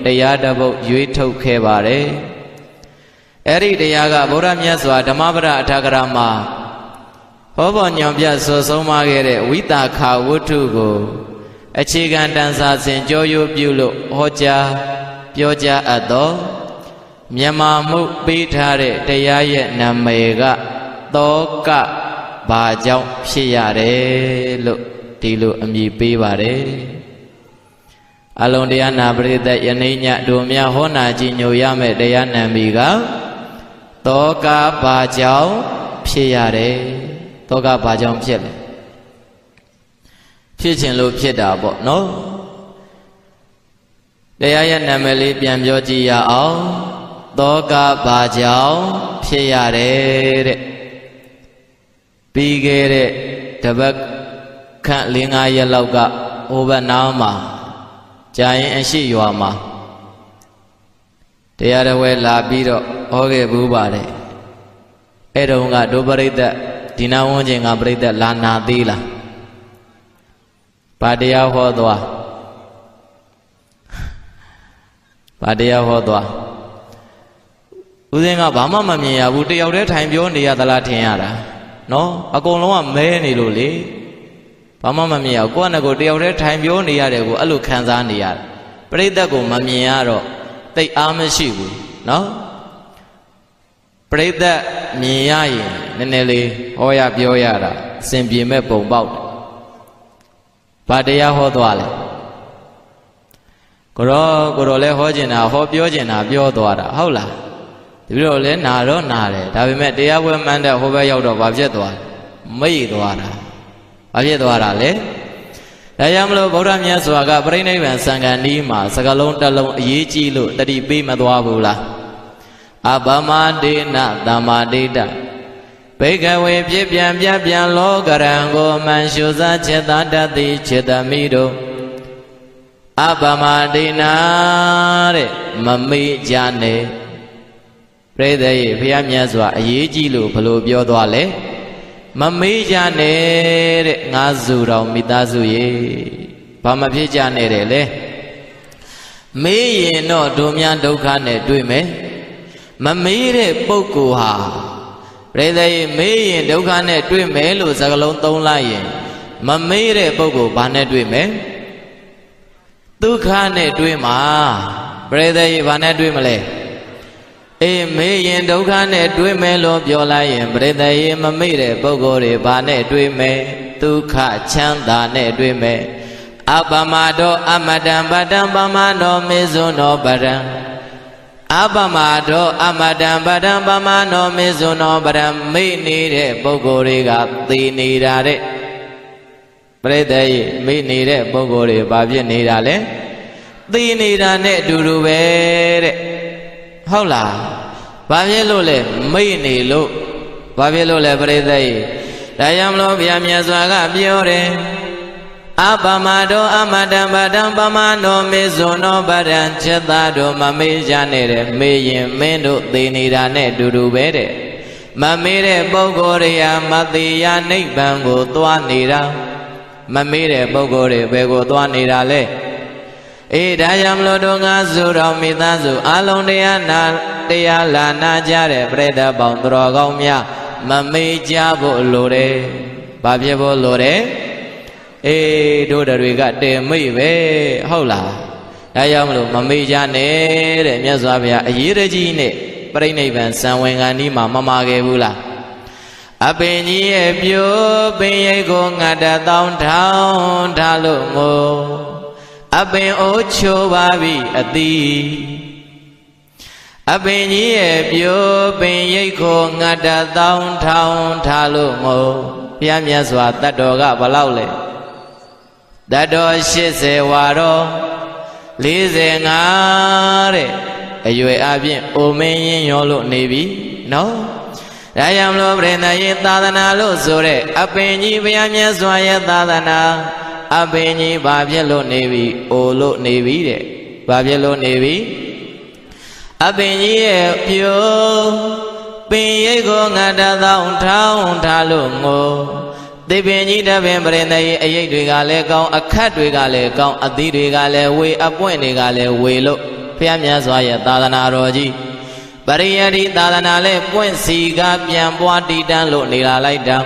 တရားတစ်ပုဒ်ရွေးထုတ်ခဲ့ပါတယ်အဲ့ဒီတရားကဗုဒ္ဓမြတ်စွာဓမ္မပဒအထာဂရမှာဟောပေါ်ညွန်ပြဆိုဆုံးမခဲ့တဲ့ဝိတာခဝတ္ထုကိုအခြေခံတန်ဆာစဉ်ကြောရိုးပြုလို့ဟောကြားပြောကြားအပ်သောမြန်မာမှုပေးထားတဲ့တရားရဲ့နာမည်ကသောကဘာကြောင့်ဖြစ်ရတယ်လို့ဒီလိုအမည်ပေးပါတယ်အလုံးတရားနာပရိသတ်ယနေ့ညတို့များဟောနာကြည်ညိုရမယ့်တရားနာမည်ကသောကဘာကြောင့်ဖြစ်ရတယ်သောကဘာကြောင့်ဖြစ်လဲဖြစ်ခြင်းလို့ဖြစ်တာပေါ့နော်တရားရဲ့နာမည်လေးပြန်ပြောကြည့်ရအောင်သောကဘာကြောင့်ဖြစ်ရတယ်တဲ့ပြီးခဲ့တဲ့တပတ်ခန့်၄-၅ရက်လောက်ကဟိုဘက်နားမှာကြာရင်အရှိရွာမှာတရားတော်ဝဲလာပြီးတော့ဟောခဲ့ဘူးပါတယ်အဲ့တုန်းကဒုပရိသတ်ဒီနာဝန်းကျင်ကပရိသတ်လာနာသေးလားဘာတရားဟောသွားဘာတရားဟောသွားဦးဇင်းကဘာမှမမြင်ရဘူးတယောက်တည်းထိုင်ပြောနေရသလားထင်ရတာနော်အကုန်လုံးကမဲနေလို့လေဘာမှမမြင်ရဘူးကိုယ့်နဲ့ကိုယ်တယောက်တည်းထိုင်ပြောနေရတယ်ကိုအဲ့လိုခံစားနေရတယ်ပရိသတ်ကိုမမြင်ရတော့တိတ်အားမရှိဘူးနော်ပရိသတ်မြင်ရရင်နည်းနည်းလေးဟောရပြောရတာအစဉ်ပြေမဲ့ပုံပေါက်တယ်ဘာတရားဟောသွားလဲကိုရောလဲဟောကျင်တာဟောပြောကျင်တာပြောသွားတာဟုတ်လားဒီလိုလဲနာတော့နာတယ်ဒါပေမဲ့တရားပွဲမှန်းတဲ့ဟိုဘက်ရောက်တော့ဘာဖြစ်သွားလဲမိတ်သွားတာဘာဖြစ်သွားတာလဲဒါကြောင့်မလို့ဗုဒ္ဓမြတ်စွာကပြိဋိဘံစံဃာနီးမှာစကလုံးတစ်လုံးအရေးကြီးလို့တတိပေးမသွားဘူးလားအပမဒေနသမ္မာဒိဋ္ဌဘိကဝေဖြစ်ပြန်ပြပြန်လောကရံကိုအမှန်ရှုစားจิตတတ်သည်จิตမိတို့အပမဒေနာတဲ့မမေ့ကြနဲ့ပရိသေယဘုရားမြတ်စွာအရေးကြီးလို့ဘလို့ပြောသွားလဲမမေ့ကြနဲ့တဲ့ငါစုတော်မိသားစုရေဘာမဖြစ်ကြနဲ့တဲ့လေမေးရင်တော့တို့များဒုက္ခနဲ့တွေ့မယ်မမေးတဲ့ပုဂ္ဂိုလ်ဟာပရိသေယမေးရင်ဒုက္ခနဲ့တွေ့မယ်လို့စကားလုံးသုံးလိုက်ရင်မမေးတဲ့ပုဂ္ဂိုလ်ဘာနဲ့တွေ့မယ်ဒုက္ခနဲ့တွေ့မှာပရိသေယဘာနဲ့တွေ့မလဲအေးမေးရင်ဒုက္ခနဲ့တွေ့မယ်လို့ပြောလိုက်ရင်ပရိသေယမမေ့တဲ့ပုဂ္ဂိုလ်တွေဘာနဲ့တွေ့မယ်ဒုက္ခချမ်းသာနဲ့တွေ့မယ်အပမတောအမတံပတံပမနောမေဇုနောပရံအပမတောအမတံပတံပမနောမေဇုနောပရံမေ့နေတဲ့ပုဂ္ဂိုလ်တွေကသိနေတာတဲ့ပရိသေယမေ့နေတဲ့ပုဂ္ဂိုလ်တွေဘာဖြစ်နေတာလဲသိနေတာနဲ့အတူတူပဲတဲ့ဟုတ်လားဘာဖြစ်လို့လဲမိတ်နေလို့ဘာဖြစ်လို့လဲပရိသေယဒါကြောင့်မလို့ဘုရားမြတ်စွာကပြောတယ်အပမတောအမတံပတံပမနောမေဇုနောပရံจิตတို့မမေ့ကြနဲ့တဲ့မေ့ရင်မင်းတို့သိနေတာနဲ့အတူတူပဲတဲ့မမေ့တဲ့ပုဂ္ဂိုလ်တွေဟာမသိရနိဗ္ဗာန်ကိုသွားနေတာမမေ့တဲ့ပုဂ္ဂိုလ်တွေဘယ်ကိုသွားနေတာလဲအေးဒါကြောင့်မလို့တို့ငါစုတော်မိသားစုအလုံးတရားလာနာကြတဲ့ပရိသတ်ပေါင်းသူတော်ကောင်းများမမေ့ကြဖို့လိုတယ်ဘာဖြစ်ဖို့လိုတယ်အေးတို့တွေကတေမိတ်ပဲဟုတ်လားဒါကြောင့်မလို့မမေ့ကြနဲ့တဲ့မြတ်စွာဘုရားအရေးတကြီးနဲ့ပြိဋိဘံစံဝင်ခံဒီမှာမမာခဲ့ဘူးလားအပင်ကြီးရဲ့ပြိုးပင်ရိပ်ကိုငါတတောင်းထောင်းထားလို့ငိုအပင်အိုးချိုပါပြီအတိအပင်ကြီးရဲ့ပြိုးပင်ရိပ်ကိုငါတတောင်းထောင်းထားလို့ငိုဘုရားမြတ်စွာတတ်တော်ကဘလောက်လဲတတ်တော်80ဝါတော်45တဲ့အရွယ်အပြင်အိုမင်းရင်ရောလို့နေပြီနော်ဒါကြောင့်မလို့ပရိသတ်ရဲ့သာသနာလို့ဆိုတဲ့အပင်ကြီးဘုရားမြတ်စွာရဲ့သာသနာအပင်ကြီးဘာဖြစ်လို့နေပြီအိုလို့နေပြီတဲ့ဘာဖြစ်လို့နေပြီအပင်ကြီးရဲ့ပြိုးပင်ရိပ်ကိုငါတသောင်းထောင်းထားလို့ငိုသေပင်ကြီးတပင်ပရိသတ်ရဲ့အရိပ်တွေကလည်းကောင်းအခတ်တွေကလည်းကောင်းအသီးတွေကလည်းဝေအပွင့်တွေကလည်းဝေလို့ ဘုရားမြတ်စွာရဲ့သာသနာတော်ကြီးပရိယတိသာသနာလဲပွင့်စီကပြန်ပွားတည်တံ့လို့နေလာလိုက်တာ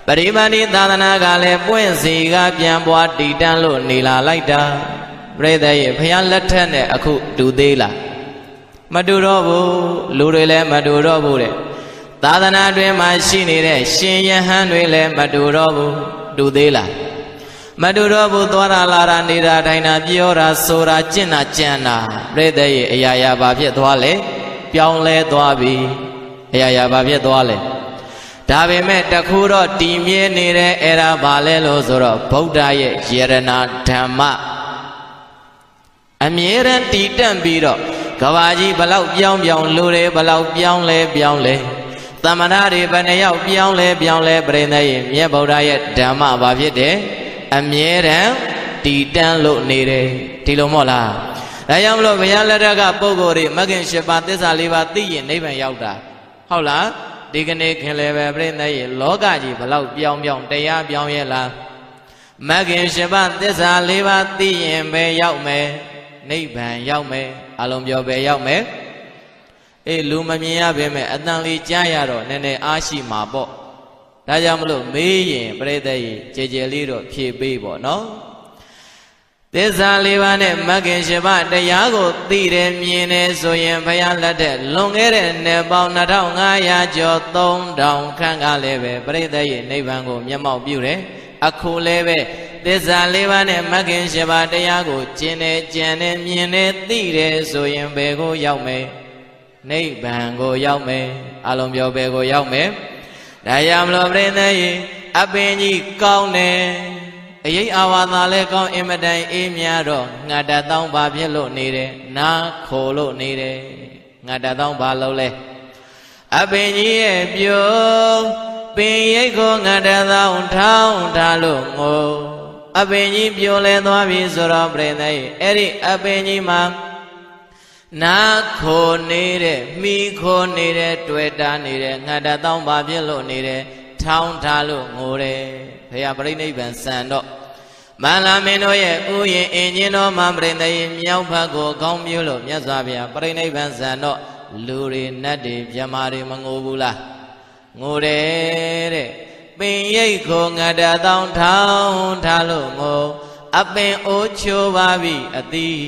ပရိပါဏိသာသနာကလည်းပွင့်စီကပြန်ပွားတည်တံ့လို့နေလာလိုက်တာပြိဿရဲ့ဘုရားလက်ထက်နဲ့အခုတူသေးလားမတူတော့ဘူးလူတွေလည်းမတူတော့ဘူးတဲ့သာသနာတွင်မှာရှိနေတဲ့ရှင်ယဟန်တွေလည်းမတူတော့ဘူးတူသေးလားမတူတော့ဘူးသွားတာလာတာနေတာတိုင်းတာပြောတာဆိုတာကျင့်တာကြံတာပြိဿရဲ့အရာရာဘာဖြစ်သွားလဲပြောင်းလဲသွားပြီအရာရာဘာဖြစ်သွားလဲဒါပေမဲ့တခုတော့တည်မြဲနေတဲ့အဲ့ဒါဘာလဲလို့ဆိုတော့ဗုဒ္ဓရဲ့ယရဏဓမ္မအမြဲတမ်းတည်တံ့ပြီးတော့ကဘာကြီးဘလောက်ပြောင်းပြောင်းလူတွေဘလောက်ပြောင်းလဲသမဏတွေဘယ်နှယောက်ပြောင်းလဲပြိဋိရဲ့မြတ်ဗုဒ္ဓရဲ့ဓမ္မဘာဖြစ်တယ်အမြဲတမ်းတည်တံ့လို့နေတယ်ဒီလိုမဟုတ်လားဒါကြောင့်မလို့ဘုရားလက်ထက်ကပုဂ္ဂိုလ်တွေမဂ္ဂင်၈ပါးသစ္စာ၄ပါးသိရင်နိဗ္ဗာန်ရောက်တာဟုတ်လားဒီကနေ့ခင်လည်းပဲပြိဋိရဲ့လောကကြီးဘလောက်ပြောင်းတရားပြောင်းရဲ့လားမဂ္ဂင်၈ပါးသစ္စာ၄ပါးသိရင်ပဲရောက်မယ်နိဗ္ဗာန်ရောက်မယ်အလုံးပြောပဲရောက်မယ်အေးလူမမြင်ရပါမယ်အတန်လေးကြားရတော့နည်းနည်းအားရှိမှာပေါ့ဒါကြောင့်မလို့မေးရင်ပြိဿရေကြည်လေးတော့ဖြေပေးပေါ့နော်သစ္စာ၄ပါးနဲ့မဂ္ဂင်၈ပါးတရားကိုသိတယ်မြင်တယ်ဆိုရင်ဘုရားလက်ထက်လွန်ခဲ့တဲ့နှစ်ပေါင်း2500ကျော်3000ခန့်ကလည်းပဲပြိဿရေနိဗ္ဗာန်ကိုမျက်မှောက်ပြုတယ်အခုလည်းပဲသစ္စာ၄ပါးနဲ့မဂ္ဂင်၈ပါးတရားကိုကျင့်တယ်ကြံတယ်မြင်တယ်သိတယ်ဆိုရင်ဘယ်ကိုရောက်မယ်နိဗ္ဗာန်ကိုရောက်မယ်အလုံးပြောဘယ်ကိုရောက်မယ်ဒါကြောင့်မလို့ပြိဿရေအပင်ကြီးကောင်းတယ်အရေးအာဝါသာလဲကောင်းအင်မတန်အေးမြတော့ငါတတောင်းဘာဖြစ်လို့နေတယ်နာခိုလို့နေတယ်ငါတတောင်းဘာလို့လဲအပင်ကြီးရဲ့ပြိုပင်ရိတ်ကိုငါတတောင်းထောင်းထားလို့ငိုအပင်ကြီးပြိုလဲသွားပြီဆိုတော့ပြိဿရေအဲ့ဒီအပင်ကြီးမှာနာခိုနေတဲ့မိခိုနေတဲ့တွေ့တာနေတဲ့ငါတတောင်းဘာဖြစ်လို့နေတယ်ထောင်းထားလို့ငိုတယ်ဘုရားပြိဋိဘံစံတော့မန္လာမင်းတို့ရဲ့ဥယျာဉ်အင်းချင်းတော်မှာပြိဋိမြောက်ဘက်ကိုကောင်းပြုလို့မြတ်စွာဘုရားပြိဋိဘံစံတော့လူတွေနတ်တွေမြမာတွေမငိုဘူးလားငိုတယ်တဲ့ပင်ရိတ်ကိုငါတတောင်းထောင်းထားလို့ငိုအပင်အိုးချိုးပါပြီအသီး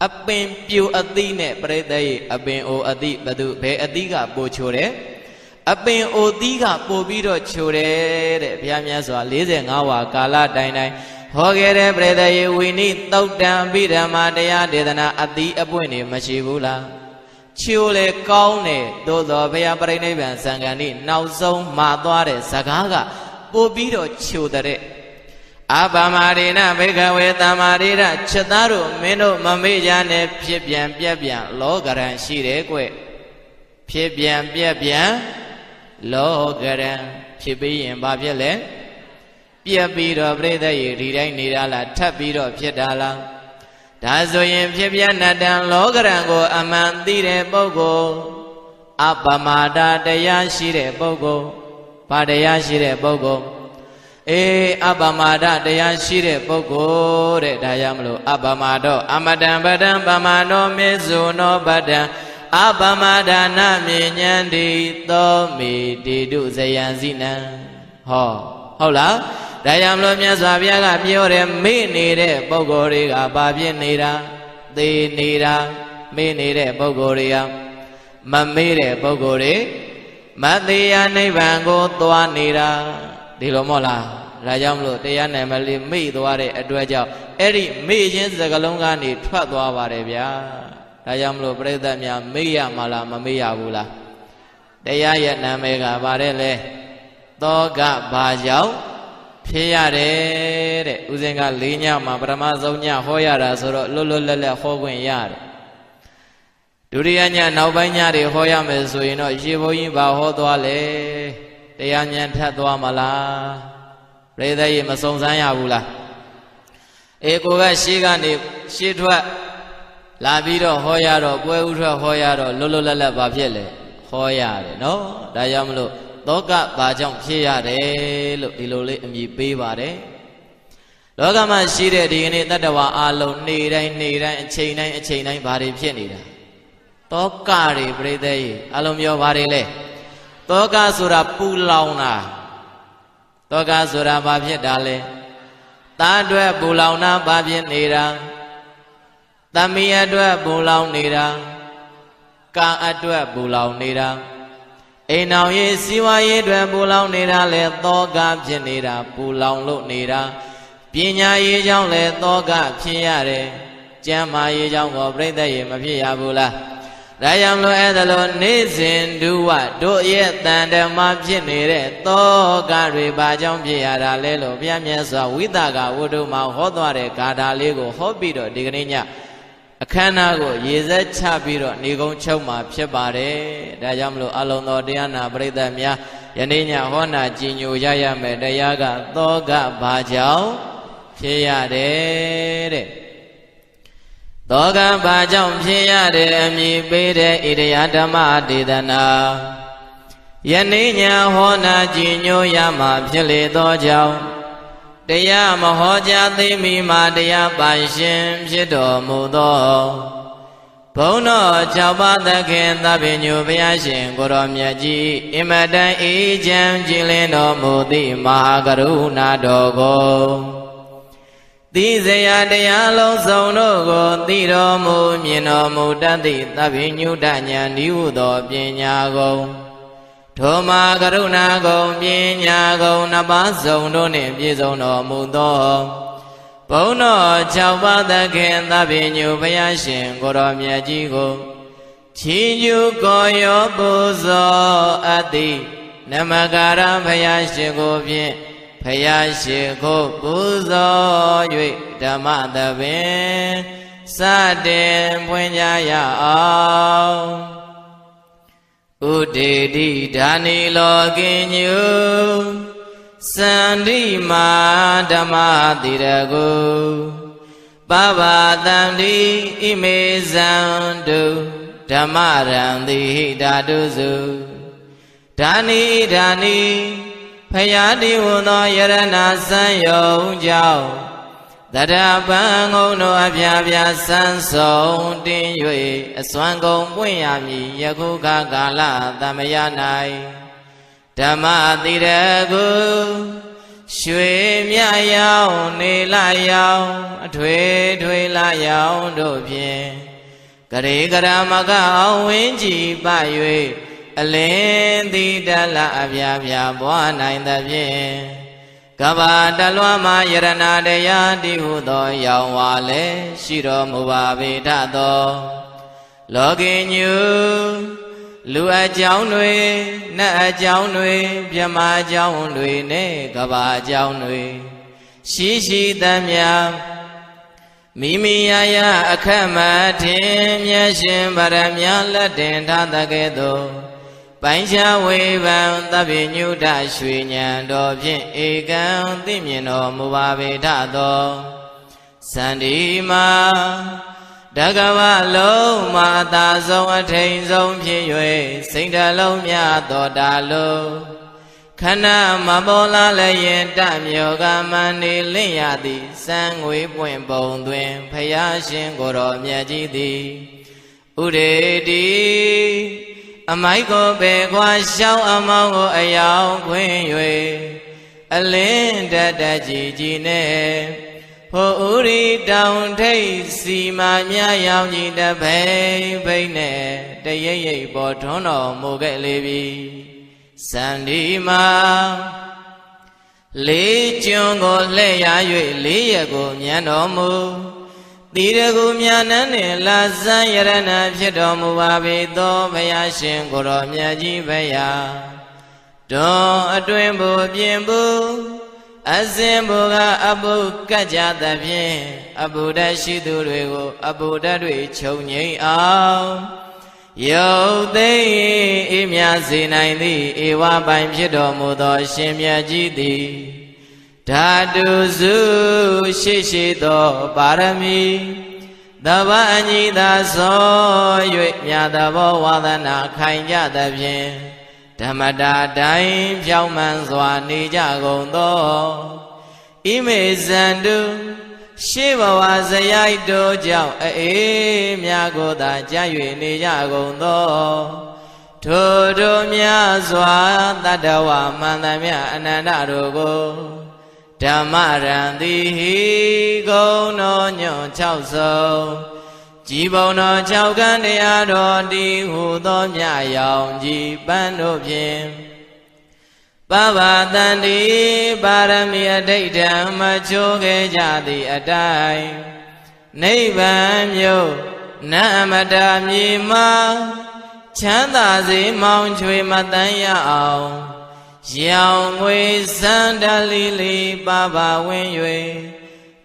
အပင်ပြူအသီးနဲ့ပြိဿရေအပင်အိုအသီးဘယ်အသီးကပိုချိုးတယ်အပင်အိုသီးကပိုပြီးတော့ချိုးတယ်တဲ့ဘုရားမြတ်စွာ45ဝါကာလတိုင်းဟောခဲ့တဲ့ပြိဿရေဝိနိသုတ်တံပိဓမ္မာတရားဒေသနာအသီးအပွင့်နေမရှိဘူးလားချိုးလေကောင်းတယ်သို့သောဘုရားပြိဋိဘံစံဃာနိနောက်ဆုံးမှာသွားတဲ့စကားကပိုပြီးတော့ချိုးတဲ့အပမရိဏဘေကဝေတမရိဏချက်သားတို့မင်းတို့မမေ့ကြနဲ့ဖြစ်ပြန်ပြက်ပြန်လောကရန်ရှိတယ်ကွဖြစ်ပြန်ပြက်ပြန်လောကရန်ဖြစ်ပြီးရင်ဘာဖြစ်လဲပြက်ပြီးတော့ပြိဿရေဒီတိုင်းနေတာလားထပ်ပြီးတော့ဖြစ်တာလားဒါဆိုရင်ဖြစ်ပြနတံလောကရန်ကိုအမှန်သိတဲ့ပုဂ္ဂိုလ်အပမတာတရားရှိတဲ့ပုဂ္ဂိုလ်ဘာတရားရှိတဲ့ပုဂ္ဂိုလ်အပမဒတရားရှိတဲ့ပုဂ္ဂိုလ်တဲ့ဒါကြောင့်မလို့အပမဒောအမတံပဒံပမနောမေဇုနောပဒံအပမဒါနမြေဉ္တိသောမေတိတုဇယံစိနံဟုတ်လားဒါကြောင့်မလို့မြတ်စွာဘုရားကပြောတယ်မေ့နေတဲ့ပုဂ္ဂိုလ်တွေကဘာဖြစ်နေတာသေနေတာမေ့နေတဲ့ပုဂ္ဂိုလ်တွေကမမေ့တဲ့ပုဂ္ဂိုလ်တွေမသေးရနိဗ္ဗာန်ကိုသွားနေတာဒီလိုမဟုတ်လားဒါကြောင့်မလို့တရားနာမလေးမေ့သွားတဲ့အတွက်ကြောင့်အဲ့ဒီမေ့ခြင်းစကလုံးကနေထွက်သွားပါတယ်ဗျာဒါကြောင့်မလို့ပြိဿများမေ့ရမှာလားမမေ့ရဘူးလားတရားရဲ့နာမည်ကဗါတဲ့လေသောကဘာကြောင့်ဖြစ်ရတယ်တဲ့ဥစဉ်က၄ညမှာပထမဆုံးညဟောရတာဆိုတော့လွတ်လွတ်လပ်လပ်ဟောခွင့်ရတယ်ဒုတိယညနောက်ပိုင်းညတွေဟောရမယ်ဆိုရင်တော့ရေဘုန်းကြီးဘာဟောသွားလဲတရားဉာဏ်ထပ်သွားမလားပြိဿရေမစုံစမ်းရဘူးလားကိုကရှေးကနေရှေးထွက်လာပြီးတော့ဟောရတော့ပွဲဥထွက်ဟောရတော့လွတ်လွတ်လပ်လပ်ဘာဖြစ်လဲဟောရတယ်နော်ဒါကြောင့်မလို့သောကဘာကြောင့်ဖြစ်ရတယ်လို့ဒီလိုလေးအမည်ပေးပါတယ် လောကမှာရှိတဲ့ဒီကနေ့တတ္တဝါအလုံးနေတိုင်းအချိန်တိုင်းဘာတွေဖြစ်နေတာတောကတွေပြိသက်ကြီးအလုံးပြောဘာတွေလဲတောကဆိုတာပူလောင်တာတောကဆိုတာဘာဖြစ်တာလဲသားအတွက်ပူလောင်တာဘာဖြစ်နေတာသမီးအတွက်ပူလောင်နေတာကာအတွက်ပူလောင်နေတာအိမ်အောင်ရေးစီဝါရေးအတွက်ပူလောင်နေတာလဲတောကဖြစ်နေတာပူလောင်လို့နေတာပညာရေးကြောင့်လဲတောကဖြစ်ရတယ်ကျမ်းမာရေးကြောင့်ကိုပြိတ္တရေမဖြစ်ရဘူးလားဒါကြောင့်လို့အဲ့ဒါလို့နေစဉ်ဒုဝတို့ရဲ့တန်ဓမ္မဖြစ်နေတဲ့တောကတွေဘာကြောင့်ဖြစ်ရတာလဲလို့ဘုရားမြတ်စွာဝိသကဝတ္ထုမှာဟောသွားတဲ့ဂါထာလေးကိုဟောပြီးတော့ဒီကနေ့ညအခမ်းအနားကိုရေစက်ချပြီးတော့နေကုန်းချုပ်မှာဖြစ်ပါတယ်ဒါကြောင့်မလို့အလုံးတော်တရားနာပရိသတ်များယနေ့ညဟောနာကြည်ညိုရမယ်တရားကတောကဘာကြောင့်ဖြစ်ရတယ်တဲ့တောကဘာကြောင့်ဖြစ်ရတဲ့အမည်ပေးတဲ့ဣရိယာဓမ္မဒေသနာယနေ့ညဟောနာကြည်ညိုရမှာဖြစ်လေသောကြောင့်တရားမဟောကြားသိမိမှာတရားပိုင်ရှင်ဖြစ်တော်မူသောဘုန်းတော်၆ပါးသခင်သဗ္ဗညုဘုရားရှင်ကိုရောမြတ်ကြီးအင်မတန်အေးချမ်းကြည်လင်းတော်မူသည့်မဟာကရုဏာတော်ကိုသိစရာတရားလုံးစုံတို့ကိုသိတော်မူမြင်တော်မူတတ်သည့်သဗ္ဗညုတဉာဏ်ဤဟုသောပညာကုန်ထိုမှာကရုဏာကုန်ပညာကုန်နှစ်ပါးစုံတို့နှင့်ပြည့်စုံတော်မူသောဘုန်းတော်၆ပါးသခင်သဗ္ဗညုဘုရားရှင်ကိုရောမြတ်ကြီးကိုချီးကျူးကိုရောပူဇော်အပ်သည်နမကာရဘုရားရှင်ကိုဖြင့်ဘုရားရှင်ကိုပူဇော်၍ဓမ္မသဘင်စတင်ပွင့်ကြရအောင်ဥဒေတိဓာနိလောကင်ညုစန္တိမာဓမ္မတိရကုပပတန္တိဣမေဇံတုဓမ္မရံတိဟိဓာတုစုဓာနိဖယားတိဝသောယရဏစံယုံကြောင့်တရပံငုံတို့အပြာပြာဆန်းဆုံးတင်း၍အစွမ်းကုန်ပွင့်ရမည်ယခုခါကာလသမယ၌ဓမ္မတိရကုရွှေမြရောင်နေလရောင်အထွေထွေလရောင်တို့ဖြင့်ဂရေဂရမကအောင်ဝင်းကြည်ပ၍အလင်းသီတလအပြာပြာပွားနိုင်သဖြင့်ကဘာတလွားမှာယရဏတရားတိဟုသောရောင်ဝါလည်းရှိတော်မူပါပေထသောလောကညုလူအကြောင်းတွေနတ်အကြောင်းတွေမြမအကြောင်းတွေနဲ့ကဘာအကြောင်းတွေရှိသမျှမိမိရရအခက်မထင်မြတ်ရှင်ဗရမ ्या လက်တင်ထားသကဲ့သို့ပိုင်ချဝေဗံသဗ္ဗညုတရွှေဉဏ်တော်ဖြင့်ဧကံသိမြင်တော်မူပါပေထသောစန္ဒီမာတကဝလုံးမှာအသာဆုံးအထိန်ဆုံးဖြစ်၍စိတ်တလုံးများတော်တာလို့ခဏမပေါ်လာလည်းရင်တမြောကမန္နေလင့်ရသည်စံငွေပွင့်ပုံတွင်ဖယားရှင်ကိုတော်မြတ်ကြီးသည်ဥရေတိအမိုက်ကိုပေခွာရှောင်းအမောင်းကိုအယောင်ခွင်း၍အလင်းတတကြီးနဲ့ဟိုဥရီတောင်ထိပ်စီမာမြရောင်ကြီးတပိပိနဲ့တရိပ်ရိပ်ပေါ်ထွန်းတော်မူခဲ့လေပြီစန္ဒီမာလေးကျွန်းကိုလှည့်ရ၍လေးရက်ကိုမြန်တော်မူတိရကုမြာနန်းနှင့်လာဇံယရဏဖြစ်တော်မူပါပေသောဘုရားရှင်ကိုရောမြတ်ကြီးဘုရားတော်အတွင်ဘူပြင်ဘူးအစင်ဘူကအပုကကြသဖြင့်အပုဒ္ဒရှိသူတွေကိုအပုဒ္ဒတွေချုပ်ငိမ့်အောင်ယုတ်သိအေးမြစေနိုင်သည့်ဧဝပိုင်ဖြစ်တော်မူသောရှင်မြတ်ကြီးသည်ဓာတုစုရှိသောပါရမီသဗ္ဗအညီသာသော၍မြတ်သောဝါဒနာခိုင်ကြသဖြင့်ဓမ္မတာတိုင်းဖြောင်းမှန်စွာနေကြကုန်သော ဣမေဇန္တုရှေးဘဝဇယိုက်တို့ကြောင့်အေးမြတ်ကိုသာကြား၍နေကြကုန်သောထိုတို့မြတ်စွာတတ္တဝမန္တမြအနန္တတို့ကိုဓမ္မရံတိဟိဂုဏတော်ညွန်6ဆုံးကြည်ဘုံတော်6ခန်းတရားတော်တည်ဟူသောမြတ်ရောင်ကြည်ပန်းတို့ဖြင့်ပဗ္ဗတန္တိပါရမီအဋ္ဌံမချိုးခဲ့ကြသည့်အတိုင်းနိဗ္ဗာန်မြို့နတ်အမတာမြေမှာချမ်းသာစေမောင်ချွေမတန်းရအောင်ရောင်ငွေစန္ဒလီလီပါပါဝင်၍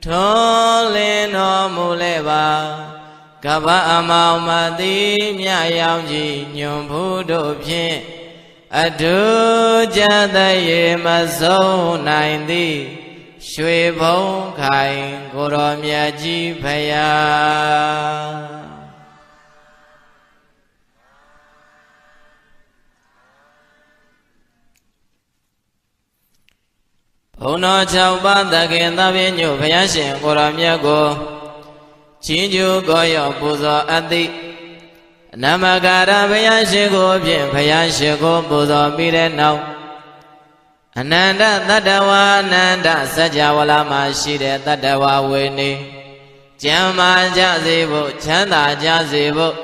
ထွန်းလင်းတော်မူလဲပါကဗ္ဗအမောင်မတိမြရောင်ကြီးညွန်ဘူးတို့ဖြင့်အတုကြတရေမဆုံးနိုင်သည်ရွှေဘုံခိုင်ကိုတော်မြတ်ကြီးဖယားဘုံတော်6ပါးသခင်သဗ္ဗညုဘုရားရှင်ကိုတော်မြတ်ကိုချင်းကျူကိုရောပူဇော်အပ်သည်နမကာရဘုရားရှင်ကိုဖြင့်ဘုရားရှင်ကိုပူဇော်ပြီးတဲ့နောက်အနန္တတတ္တဝါအနန္တစัจ java လာမှာရှိတဲ့တတ္တဝါဝေနေကျမ်းမာကြစေဖို့ချမ်းသာကြစေဖို့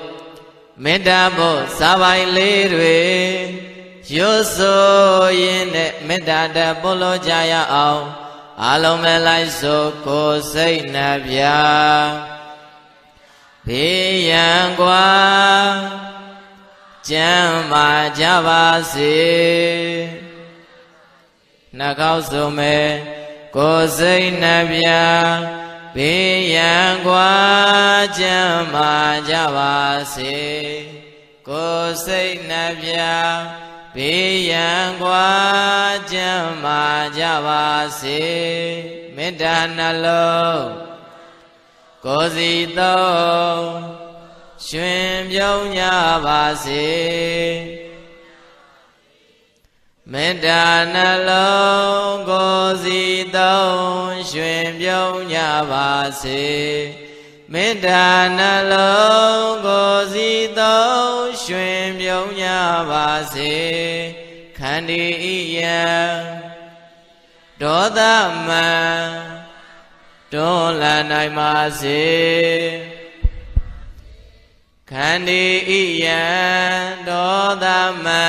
မေတ္တာဖို့စာပိုင်လေးတွေရွတ်ဆိုရင်းနဲ့မေတ္တာတပို့လို့ကြရအောင်အလုံးမဲ့လိုက်ဆိုကိုယ်စိတ်နှပြဘေးရန်ကွာကျမ်းမာကြပါစေနှကောက်စုံမဲ့ကိုယ်စိတ်နှပြဘေးရန်ကွာကျမ်းမာကြပါစေကိုယ်စိတ်နှပြဘေးရန်ကွာကျမ်းမာကြပါစေမေတ္တာနှလုံးကိုယ်စီသုံးရွှင်ပြုံးကြပါစေမေတ္တာနှလုံးကိုယ်စီသုံးရွှင်ပြုံးကြပါစေမေတ္တာနှလုံးကိုယ်စီသုံးရွှင်ပြုံးကြပါစေခန္တီယံဒေါသမံတွန်းလှန်နိုင်ပါစေခန္တီယံဒေါသမံ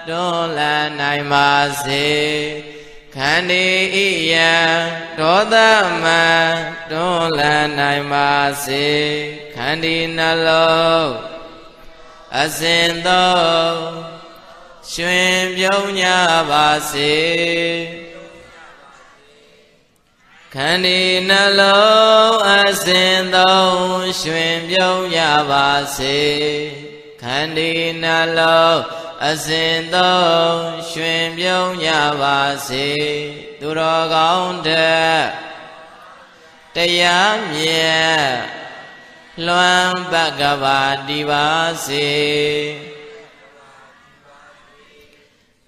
တွန်းလှန်နိုင်ပါစေခန္တီယံဒေါသမံတွန်းလှန်နိုင်ပါစေခန္တီနှလုံးအစဉ်သောရွှင်ပြုံးကြပါစေခန္တီနှလုံးအစဉ်သောရွှင်ပြုံးကြပါစေခန္တီနှလုံးအစဉ်သောရွှင်ပြုံးကြပါစေသူတော်ကောင်းတဲ့တရားမြတ်လွမ်းပတ်ကပါတည်ပါစေ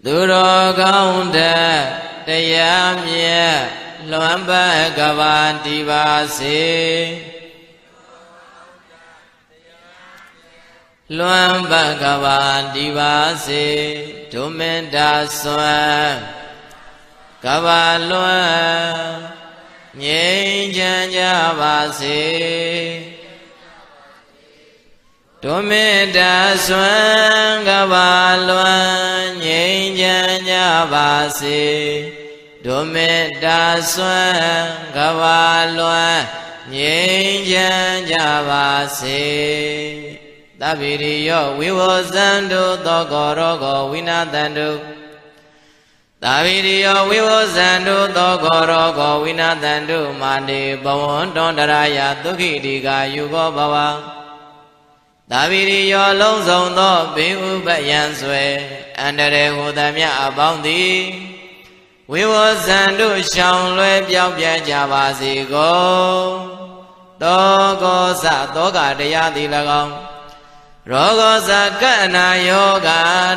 သူတော်ကောင်းတဲ့တရားမြတ်လွမ်းပတ်ကပါတည်ပါစေလွမ်းပတ်ကပါတည်ပါစေဒုမေတ္တာစွမ်းကပါလွမ်းငြိမ်းချမ်းကြပါစေဒုမေတ္တာစွမ်းကပါလွမ်းငြိမ်းချမ်းကြပါစေဒုမေတ္တာစွမ်းကဘာလွမ်းငြိမ်းချမ်းကြပါစေသဗ္ဗိရိယောဝိဝဇန္တုသောကောရောဂောဝိနာတန္တုသဗ္ဗိရိယောဝိဝဇန္တုသောကောရောဂောဝိနာတန္တုမာနေဘဝံတွန္တရာယဒုက္ခိတိကာယုကောဘဝသဗ္ဗိရိယောလုံးစုံသောဘေဥပယံဆွေအန္တရေဟူသမျှအပေါင်းသည်ဝိဝဇန္တုရှောင်လွဲပြောင်းပြန်ကြပါစေကုန်သောကောသသောကတရားသည်၎င်းရောဂောသကဏ္ဍယောဂ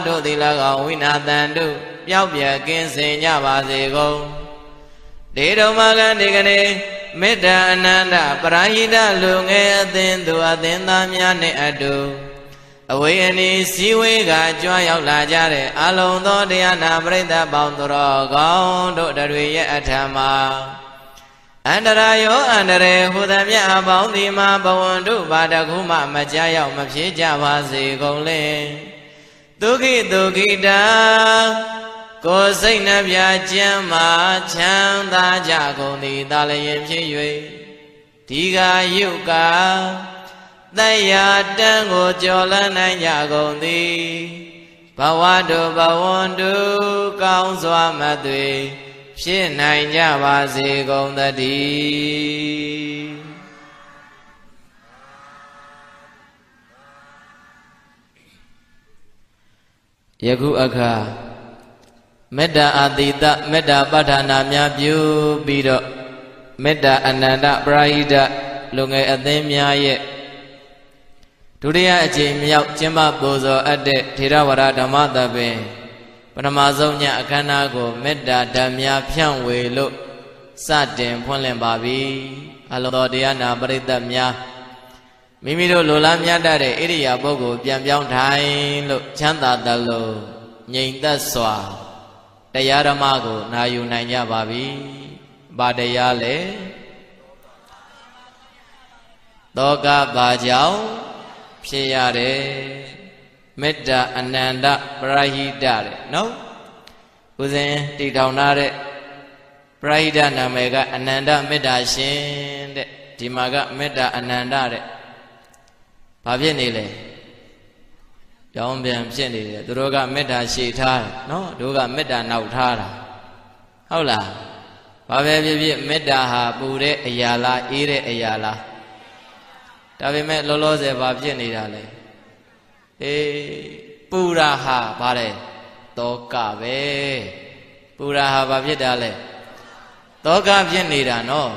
တို့ တို့သည်၎င်းဝိနာတန်တို့ပျောက်ပြက်ကင်းစင်ကြပါစေကုန်ဒုက္ခိတိကာယုကောဘဝသဗ္ဗိရိယောဝိဝဇန္တုသောကောရောဂောဝိနာတန္တုမာနေဘဝံတွန္တရာယဒုက္ခိတိကာယုကောဘဝသဗ္ဗိရိယောလုံးစုံသောဘေဥပယံဆွေအန္တရေဟူသမျှအပေါင်းသည်ဝိဝဇန္တုရှောင်လွဲပြောင်းပြန်ကြပါစေကုန်သောကောသသောကတရားသည်၎င်းရောဂောသကဏ္ဍယောဂတို့သည်၎င်းဝိနာတန်တို့ပျောက်ပြက်ကင်းစင်ကြပါစေကုန် ဒေဓမ္မကဒီကနေ့မေတ္တာအနန္တပရာဟိတလူငယ်အသင်းသူအသင်းသားများနဲ့အတူအဝေးအနီးစည်းဝေးကကြွားရောက်လာကြတဲ့အလုံးသောတရားနာပရိသတ်ပေါင်းသူတော်ကောင်းတို့တွေရဲ့အထံမှာအန္တရာယောအန္တရေဟူသည်မြတ်အပေါင်းဒီမှာဘဝန္တုဘာတခုမှမကြရောက်မဖြစ်ကြပါစေကုန်လေဒုက္ခိဒုက္ခိတာကိုယ်စိတ်နှပြကျမ်းမာချမ်းသာကြကုန်သည်သာလျင်ဖြစ်၍ဒီကယုကသက်ရာတန်းကိုကျော်လန်းနိုင်ကြကုန်သည်ဘဝတုဘဝန္တုကောင်းစွာမသွေဖြစ်နိုင်ကြပါစေကုန်သတည်းယခုအခါမေတ္တာအာတိတမေတ္တာပဋ္ဌာနာများပြုပြီးတော့မေတ္တာအနန္တပရာဟိတလူငယ်အသင်းများရဲ့ဒုတိယအကြိမ်မြောက်ကျင်းပပူဇော်အပ်တဲ့ထေရဝါဒဓမ္မသဘင်ပထမဆုံးညအခမ်းအနားကိုမေတ္တာဓမ္မများဖြန့်ဝေလို့စတင်ဖွင့်လှစ်ပါပြီအလုံးတော်တရားနာပရိသတ်များမိမိတို့လိုလားမြတ်တဲ့ဣရိယာပုဂ္ဂိုလ်ပြန်ပြောင်းထိုင်လို့ချမ်းသာတယ်လို့ငြိမ်သက်စွာတရားဓမ္မကိုနာယူနိုင်ကြပါပြီ။ဘာတရားလဲ။သောကဘာကြောင့်ဖြစ်ရတယ်။မေတ္တာအနန္တပရာဟိတတဲ့နော်။ဦးဇင်းတည်ထောင်ထားတဲ့ပရာဟိတနာမည်ကအနန္တမေတ္တာရှင်တဲ့ဒီမှာကမေတ္တာအနန္တတဲ့။ဘာဖြစ်နေလဲ။ကြောင်းပြန်ဖြစ်နေတယ်သူတို့ကမေတ္တာရှေ့ထားတယ်နော်တို့ကမေတ္တာနောက်ထားတာဟုတ်လားဘာပဲဖြစ်ဖြစ်မေတ္တာဟာပူတဲ့အရာလားအေးတဲ့အရာလားဒါပေမဲ့လောလောဆယ်ဘာဖြစ်နေတာလဲအေးပူရာဟာဗါတယ်တောကပဲပူရာဟာဘာဖြစ်တာလဲတောကဖြစ်နေတာနော်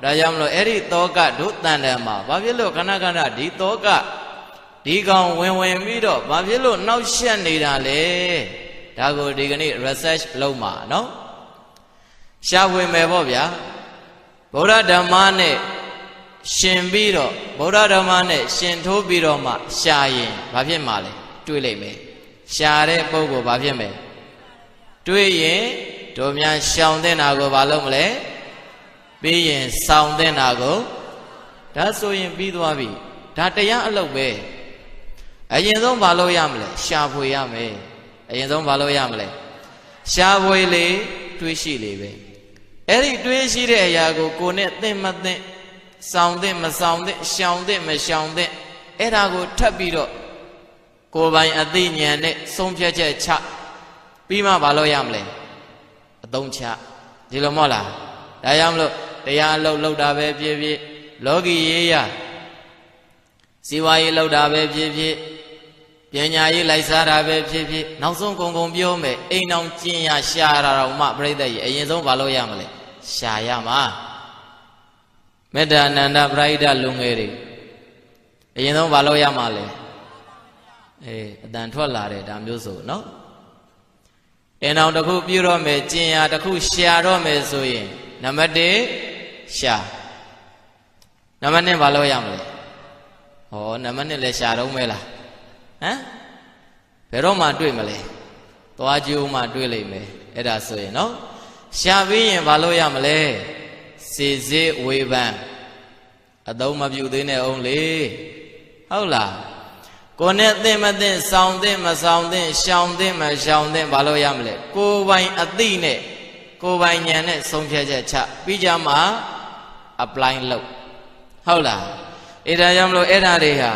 ဒါကြောင့်မလို့အဲ့ဒီတောကတို့တန်တယ်မှာဘာဖြစ်လို့ခဏခဏဒီတောကဒီကောင်ဝင်ပြီးတော့ဘာဖြစ်လို့နှောက်ယှက်နေတာလဲဒါကိုဒီကနေ့ research လုပ်မှာနော်ရှာဖွေမယ်ပေါ့ဗျာဗုဒ္ဓဓမ္မနဲ့ရှင်ပြီးတော့ဗုဒ္ဓဓမ္မနဲ့ရှင်ထိုးပြီးတော့မှရှာရင်ဘာဖြစ်မှာလဲတွေးလိုက်မယ်ရှာတဲ့ပုဂ္ဂိုလ်ဘာဖြစ်မယ်တွေးရင်တို့များရှောင်တဲ့နာကိုဘာလုပ်မလဲပြီးရင်ဆောင်တဲ့နာကိုဒါဆိုရင်ပြီးသွားပြီဒါတရားအလုပ်ပဲအရင်ဆုံးဘာလို့ရမလဲရှာဖွေရမယ်အရင်ဆုံးဘာလို့ရမလဲရှာဖွေလေတွေးရှိလေပဲအဲ့ဒီတွေးရှိတဲ့အရာကိုကိုယ်နဲ့သင်မသင်ဆောင်သင်မဆောင်သင်ရှောင်သင်မရှောင်သင်အဲ့ဒါကိုထပ်ပြီးတော့ကိုယ်ပိုင်အသိဉာဏ်နဲ့ဆုံးဖြတ်ချက်ချပြီးမှဘာလို့ရမလဲအသုံးချဒီလိုမဟုတ်လားဒါကြောင့်မလို့တရားအလုပ်လုပ်တာပဲဖြစ်ဖြစ်လောကီရေးရစီဝါရေးလုပ်တာပဲဖြစ်ဖြစ်ပညာရေးလိုက်စားတာပဲဖြစ်ဖြစ်နောက်ဆုံးကုန်ပြောမယ်အိမ်အောင်ကျင်ရရှာတာတော့မှပြိဿကြီးအရင်ဆုံးဘာလို့ရမလဲရှာရမှာမေတ္တာအနန္တပရိဒလူငယ်တွေအရင်ဆုံးဘာလို့ရမှာလဲအတန်ထွက်လာတယ်ဒါမျိုးဆိုနော်အိမ်အောင်တစ်ခုပြုတော့မယ်ကျင်ရတစ်ခုရှာတော့မယ်ဆိုရင်နံပါတ်1ရှာနံပါတ်2ဘာလို့ရမလဲဟောနံပါတ်2လဲရှာတော့မဲလားဟမ်ဘယ်တော့မှတွေ့မလဲသွားကြိုးမှတွေ့လိမ့်မယ်အဲ့ဒါဆိုရင်နော်ရှာပြီးရင်ဘာလို့ရမလဲစေစေဝေဖန်အသုံးမပြုသေးနဲ့အောင်လေဟုတ်လားကိုနဲ့သင်မသင်ဆောင်သင်မဆောင်သင်ရှောင်သင်မရှောင်သင်ဘာလို့ရမလဲကိုယ်ပိုင်အသိနဲ့ကိုယ်ပိုင်ဉာဏ်နဲ့ဆုံးဖြတ်ချက်ချပြီးကြမှာ apply လုပ်ဟုတ်လားအဲ့ဒါကြောင့်မလို့အဲ့ဒါတွေဟာ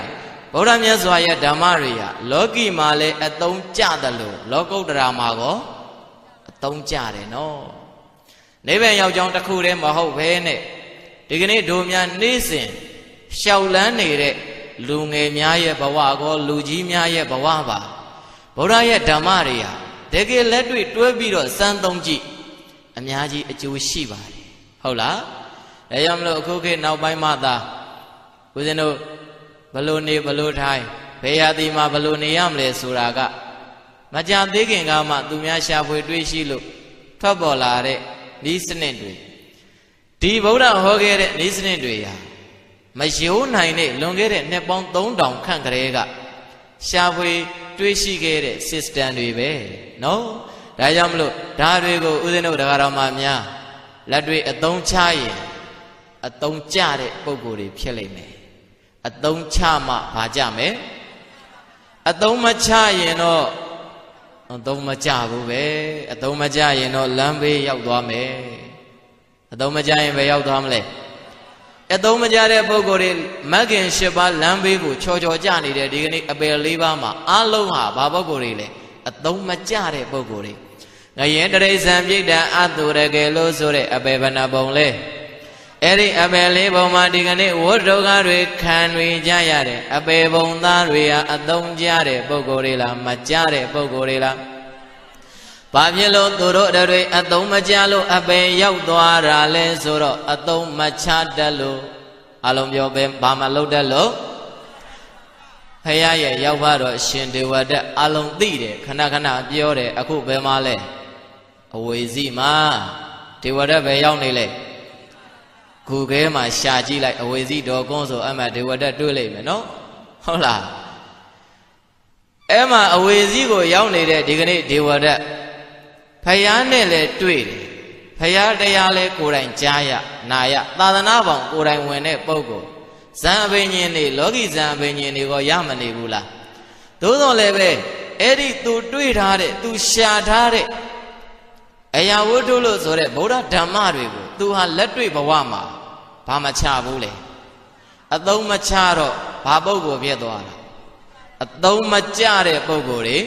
ဗုဒ္ဓမြတ်စွာရဲ့ဓမ္မတွေဟာလောကီမှာလည်းအသုံးကျတယ်လို့လောကုတ္တရာမှာကောအသုံးကျတယ်နော်နိဗ္ဗာန်ရောက်ကြောင်းတစ်ခုတည်းမဟုတ်ဘဲနဲ့ဒီကနေ့တို့များနေ့စဉ်ရှောက်လန်းနေတဲ့လူငယ်များရဲ့ဘဝကောလူကြီးများရဲ့ဘဝပါဗုဒ္ဓရဲ့ဓမ္မတွေဟာတကယ်လက်တွေ့တွဲပြီးတော့စမ်းသုံးကြည့်အများကြီးအကျိုးရှိပါတယ်ဟုတ်လားဒါကြောင့်မလို့အခုခေတ်နောက်ပိုင်းမှသာဦးဇင်းတို့ဘလို့နေဘလို့ထိုင်ဘယ်ရာသီမှာဘလို့နေရမလဲဆိုတာကမကြသေးခင်ကမှသူများရှာဖွေတွေးရှိလို့ထွက်ပေါ်လာတဲ့ဤစနစ်တွေ ဒီဗုဒ္ဓဟောခဲ့တဲ့ဤစနစ်တွေဟာမယိုးနိုင်တဲ့လွန်ခဲ့တဲ့နှစ်ပေါင်း3000ခန့်ကလေးကရှာဖွေတွေးရှိခဲ့တဲ့ system တွေပဲနော်ဒါကြောင့်မလို့ဓာတွေကိုဦးဇင်းတို့တရားတော်မှာများလက်တွေအသုံးချရင်အသုံးကျတဲ့ပုံကိုယ်တွေဖြစ်လိမ့်မယ်အသုံးချမှဘာကြမယ်အသုံးမချရင်တော့အသုံးမချဘူးပဲအသုံးမချရင်တော့လမ်းဘေးရောက်သွားမယ်အသုံးမချရင်ဘယ်ရောက်သွားမလဲအသုံးမချတဲ့ပုံကိုယ်တွေမဂ်ခင်၈ပါးလမ်းဘေးကိုချော်ချော်ကြနေတဲ့ဒီကနေ့အပယ်၄ပါးမှာအလုံးဟာဘာပုံကိုယ်တွေလဲအသုံးမချတဲ့ပုံကိုယ်တွေငရင်တရိစ္ဆာန်ပြိတ္တအတုရကေလို့ဆိုတဲ့အပယ်ဘဏပုံလဲအဲ့ဒီအပယ်လေးပုံမှာဒီကနေ့ဝဋ်ဒုက္ခတွေခံတွေကြရတဲ့အပယ်ပုံသားတွေဟာအသုံးကျတဲ့ပုံကိုယ်တွေလားမကျတဲ့ပုံကိုယ်တွေလားဘာဖြစ်လို့သူတို့တွေအသုံးမကျလို့အပယ်ရောက်သွားတာလဲဆိုတော့အသုံးမချတတ်လို့အလုံးပြောပဲဘာမှလုပ်တတ်လို့ဖရာရဲ့ရောက်ပါတော့ရှင်ဒေဝဒတ်အလုံးသိတယ်ခဏခဏပြောတယ်အခုဘယ်မှာလဲအဝေစီမှာဒေဝဒတ်ပဲရောက်နေလဲခုခဲမှာရှာကြည့်လိုက်အဝေစီတော်ကုန်းဆိုအမှဒေဝဒတ်တွေ့လိမ့်မယ်နော်ဟုတ်လားအဲ့မှာအဝေစီကိုရောက်နေတဲ့ဒီကနေ့ဒေဝဒတ်ဖယားနဲ့လည်းတွေ့တယ်ဖယားတရားလဲကိုယ်တိုင်ကြားရနာရသာသနာပေါင်းကိုယ်တိုင်ဝင်တဲ့ပုဂ္ဂိုလ်ဇံအဘိညာဉ်တွေလောကီဇံအဘိညာဉ်တွေကိုရမနေဘူးလားသို့တော်လည်းပဲအဲ့ဒီသူတွေ့ထားတဲ့သူရှာထားတဲ့အရာဝတ္ထုလို့ဆိုတဲ့ဗုဒ္ဓဓမ္မတွေကိုသူဟာလက်တွေ့ဘဝမှာဘာမချဘူးလေအသုံးမချတော့ဘာပုဂ္ဂိုလ်ဖြစ်သွားတာအသုံးမကျတဲ့ပုဂ္ဂိုလ်တွေ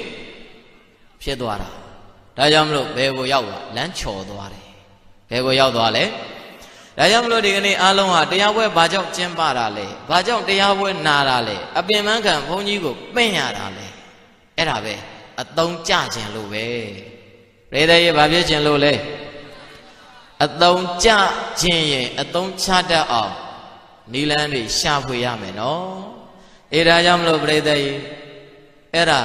ဖြစ်သွားတာဒါကြောင့်မလို့ဘယ်ကိုရောက်သွားလမ်းချော်သွားတယ်ဘယ်ကိုရောက်သွားလဲဒါကြောင့်မလို့ဒီကနေ့အားလုံးဟာတရားပွဲဘာကြောင့်ကျင်းပတာလဲဘာကြောင့်တရားပွဲနာတာလဲအပင်ပန်းခံဘုန်းကြီးကိုပင့်ရတာလဲအဲ့ဒါပဲအသုံးကျခြင်းလို့ပဲရေသေးရေဘာဖြစ်ခြင်းလို့လဲအသုံးကျခြင်းရင်အသုံးချတတ်အောင်နိလန်းတွေရှာဖွေရမယ်နော်အေးဒါကြောင့်မလို့ပြိဿရေအဲ့ဒါ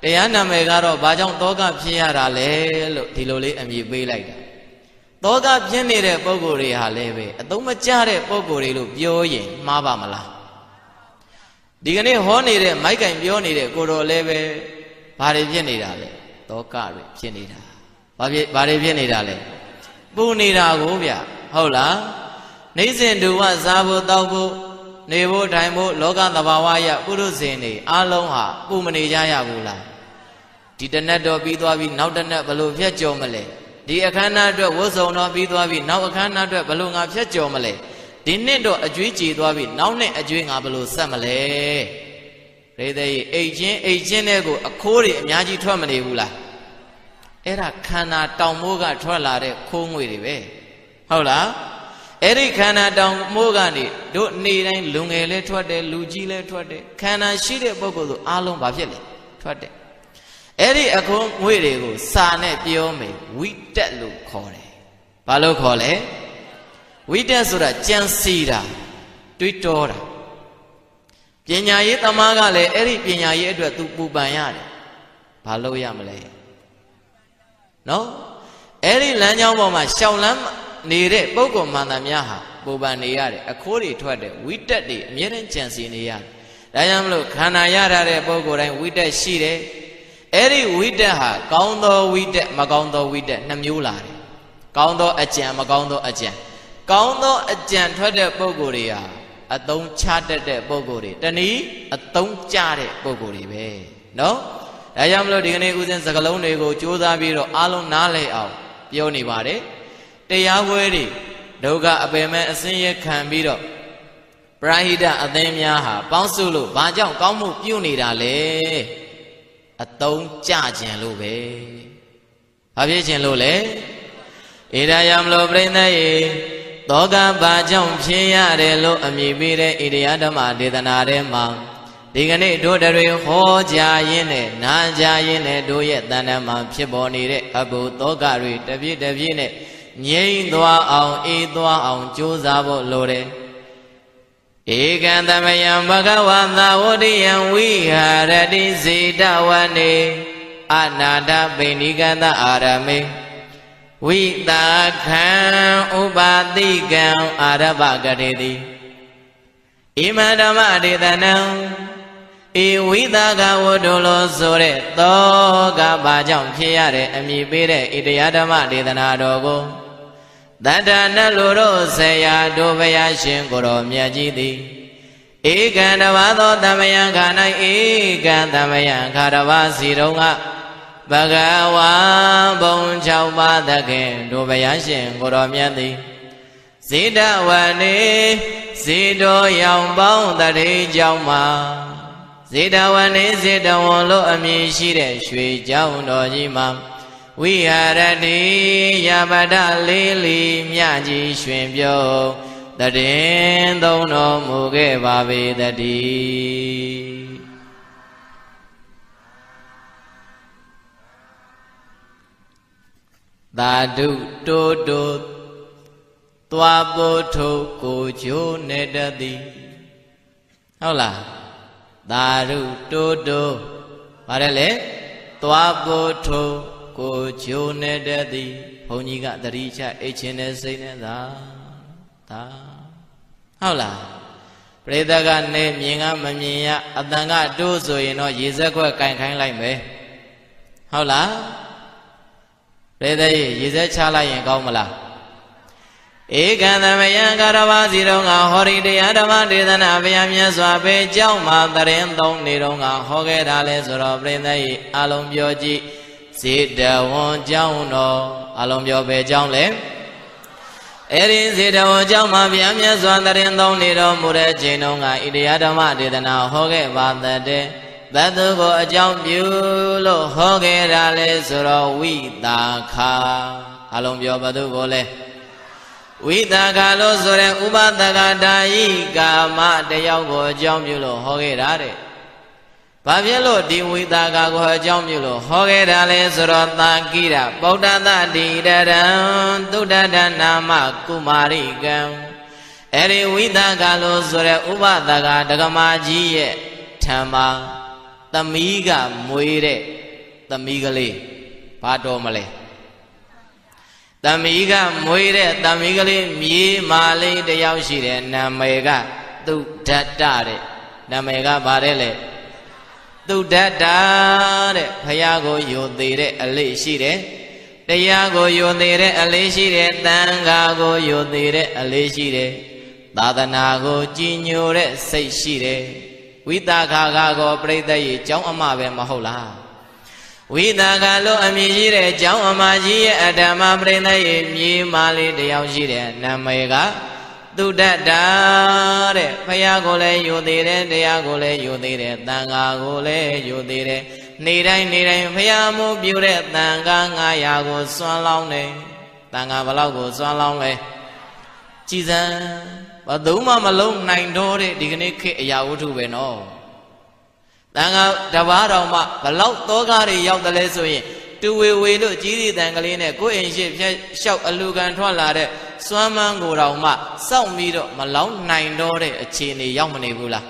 တရားနာမည်ကတော့ဘာကြောင့်တောကဖြစ်ရတာလဲလို့ဒီလိုလေးအမည်ပေးလိုက်တာတောကဖြစ်နေတဲ့ပုံကိုယ်တွေဟာလည်းပဲအသုံးမကျတဲ့ပုံကိုယ်တွေလို့ပြောရင်မှားပါမလားဒီကနေ့ဟောနေတဲ့မိုက်ကင်ပြောနေတဲ့ကိုတော်လည်းပဲဘာတွေဖြစ်နေတာလဲတောကတွေဖြစ်နေတာဘာတွေဖြစ်နေတာလဲပူနေတာကိုဗျဟုတ်လားနေစဉ်တူဝစားဖို့တောက်ဖို့နေဖို့ထိုင်ဖို့လောကသဘာဝရပုရုဇဉ်တွေအားလုံးဟာပူမနေကြရဘူးလားဒီတနက်တော့ပြီးသွားပြီနောက်တနက်ဘလို့ဖြတ်ကျော်မလဲဒီအခမ်းအနားအတွက်ဝတ်စုံတော့ပြီးသွားပြီနောက်အခမ်းအနားအတွက်ဘလို့ငါဖြတ်ကျော်မလဲဒီနှစ်တော့အကျွေးကြည်သွားပြီနောက်နှစ်အကျွေးငါဘလို့ဆက်မလဲရေသေးအိတ်ချင်းတဲ့ကိုအခိုးတွေအများကြီးထွက်မနေဘူးလားအဲ့ဒါခန္ဓာတောင်မိုးကထွက်လာတဲ့ခိုးငွေတွေပဲဟုတ်လားအဲ့ဒီခန္ဓာတောင်မိုးကနေတို့နေတိုင်းလူငယ်လဲထွက်တယ်လူကြီးလဲထွက်တယ်ခန္ဓာရှိတဲ့ပုဂ္ဂိုလ်ဆိုအားလုံးဘာဖြစ်လဲထွက်တယ်အဲ့ဒီအခုံးငွေတွေကိုစာနဲ့ပြောမယ်ဝိတက်လို့ခေါ်တယ်ဘာလို့ခေါ်လဲဝိတက်ဆိုတာကြံစီတာတွေးတောတာပညာရေးသမားကလည်းအဲ့ဒီပညာရေးအတွက်သူပူပန်ရတယ်ဘာလို့ရမလဲနော်အဲ့ဒီလမ်းကြောင်းပေါ်မှာရှောက်လန်းနေတဲ့ပုဂ္ဂိုလ်မှန်သမျှဟာပူပန်နေရတယ်အခိုးတွေထွက်တယ်ဝိတက်တွေအမြဲတမ်းကြံစီနေရတယ်ဒါကြောင့်မလို့ခန္ဓာရထားတဲ့ပုဂ္ဂိုလ်တိုင်းဝိတက်ရှိတယ်အဲ့ဒီဝိတက်ဟာကောင်းသောဝိတက်မကောင်းသောဝိတက်နှစ်မျိုးလာတယ်ကောင်းသောအကြံမကောင်းသောအကြံကောင်းသောအကြံထွက်တဲ့ပုဂ္ဂိုလ်တွေဟာအသုံးချတတ်တဲ့ပုဂ္ဂိုလ်တွေတနည်းအသုံးကျတဲ့ပုဂ္ဂိုလ်တွေပဲနော်ဒါကြောင့်မလို့ဒီကနေ့ဦးဇင်းစကလုံးတွေကိုစူးစမ်းပြီးတော့အားလုံးနားလည်အောင်ပြောနေပါတယ်တရားပွဲတွေဒုက္ခအပယ်မဲ့အစင်းရဲခံပြီးတော့ပရိဟိတအသင်းများဟာပေါင်းစုလို့ဘာကြောင့်ကောင်းမှုပြုနေတာလဲအသုံးကျခြင်းလို့ပဲဘာဖြစ်ခြင်းလို့လဲဧရာယမလို့ပြိဿရေတောကဘာကြောင့်ဖြစ်ရတယ်လို့အမည်ပေးတဲ့ဣရိယာဓမ္မဒေသနာထဲမှာဒီကနေ့တို့တွေဟောကြားရင်းနဲ့နာကြားရင်းနဲ့တို့ရဲ့တဏ္ဍာမှာဖြစ်ပေါ်နေတဲ့အဘုတောကတွေတပြည့်တပြည့်နဲ့ငြိမ့်သွားအောင်အေးသွားအောင်ကြိုးစားဖို့လိုတယ်ဧကံသမယံဘဂဝါသာဝတိယံဝိဟာရတိစေတဝနေအနာတပိဏိကတအာရမေ ဝိတာခံဥပါတိကံအာရဗကရေတိဣမဓမ္မဒေသနံဧဝိတာကဝတ္တုလို့ဆိုတဲ့သောကဘာကြောင့်ဖြစ်ရတဲ့အမည်ပေးတဲ့ဣတရားဓမ္မဒေသနာတော်ကိုတတ္တနလူတို့ဆေယတို့ဘုရားရှင်ကိုယ်တော်မြတ်ကြီးသည်ဧကံတဘာသောသမယံခါ၌ဧကံသမယံခါတဘာစီတုံးကဘဂဝါဘုံ6ပါးသခင်တို့ဘုရားရှင်ကိုယ်တော်မြတ်သည်ဇေတဝနေဇေတောရောင်ပေါင်းတရေကြောင့်မှာဇေတဝနေဇေတဝံလို့အမည်ရှိတဲ့ရွှေကျောင်းတော်ကြီးမှာဝိဟာရတိယပဒလေးလီမြကြီးရွှင်ပြုံးတည်သုံးတော်မူခဲ့ပါပေတည်းသာဓုတိုးတိုးသွားပို့ထုတ်ကိုကျိုးနေတတ်သည်ဟုတ်လားသာဓုတိုးတိုးပါတယ်လေသွားပို့ထုတ်ကိုကျိုးနေတတ်သည်ဘုန်းကြီးကတတိချအိတ်ချင်းနဲ့စိတ်နဲ့သာဟုတ်လားပရိသတ်ကနေမြင်ကမမြင်ရအတန်ကတိုးဆိုရင်တော့ရေစက်ခွက်ကင်ခိုင်းလိုက်မယ်ဟုတ်လားပရိသတ်ရေစက်ချလိုက်ရင်ကောင်းမလားဧကံသမယံကာရဝစီတုံးကဟောရိတရားဓမ္မဒေသနာဘုရားမြတ်စွာဘုရားကြောင့်မှာတရင်သုံးနေတုံးကဟောခဲ့တာလဲဆိုတော့ပရိသတ်အလုံးပြောကြည့်ဇေတဝံကြောင့်တော်အလုံးပြောပဲကြောင့်လဲအဲ့ဒီဇေတဝံကြောင့်မှာဘုရားမြတ်စွာတရင်သုံးနေတော်မူတဲ့ချိန်တုံးကဣတရားဓမ္မဒေသနာဟောခဲ့ပါတဲ့ဘတ်သူကိုအကြောင်းပြုလို့ဟောခဲ့တာလဲဆိုတော့ဝိတာခာအလုံးပြောဘတ်သူကိုလဲဝိတာခာလို့ဆိုတဲ့ဥပဒကတာယိကာမတယောက်ကိုအကြောင်းပြုလို့ဟောခဲ့တာတဲ့ဘာဖြစ်လို့ဒီဝိတာခာကိုအကြောင်းပြုလို့ဟောခဲ့တာလဲဆိုတော့သာကိရဗုဒ္ဓသတိတရံသုဒ္ဓဒနာမကုမာရိကံအဲ့ဒီဝိတာခာလို့ဆိုတဲ့ဥပဒကဒကမာကြီးရဲ့ထံမှာသမီးကမွေးတဲ့သမီးကလေးဘာတော်မလဲသမီးကမွေးတဲ့သမီးကလေးမြေမာလေးတယောက်ရှိတယ်နာမည်ကသုဒ္ဓတတဲ့နာမည်ကဘာတဲ့လဲသုဒ္ဓတတဲ့ဘုရားကိုယုံသေးတဲ့အလေးရှိတယ်တရားကိုယုံသေးတဲ့အလေးရှိတယ်သံဃာကိုယုံသေးတဲ့အလေးရှိတယ်သာသနာကိုကြည်ညိုတဲ့စိတ်ရှိတယ်ဝိတာခာကောပြိတ္တရဲ့ကျောင်းအမပဲမဟုတ်လားဝိတာခာလို့အမည်ရှိတဲ့ကျောင်းအမကြီးရဲ့အဓမ္မပြိတ္တရဲ့မြေမာလေးတယောက်ရှိတယ်နာမည်ကသုဒ္ဓတာတဲ့ဘုရားကိုလည်းယုံသေးတယ်တရားကိုလည်းယုံသေးတယ်သံဃာကိုလည်းယုံသေးတယ်နေတိုင်းဘုရားမှုပြုတဲ့သံဃာ900ကိုစွမ်းလောင်းတယ်သံဃာဘလောက်ကိုစွမ်းလောင်းလဲကြည်စံဘာသုံးမှမလုံးနိုင်တော့တဲ့ဒီကနေ့ခေတ်အရာဝတ္ထုပဲနော်တန်ခါတပါးတော်မှဘလောက်သောကားတွေရောက်တယ်လဲဆိုရင်တူဝေဝေလို့ကြီးစီတန်ကလေးနဲ့ကိုယ်အိမ်ရှိဖြတ်လျှောက်အလူခံထွက်လာတဲ့စွမ်းမန်းကိုတော်မှစောင့်ပြီးတော့မလောင်းနိုင်တော့တဲ့အခြေအနေရောက်မနေဘူးလား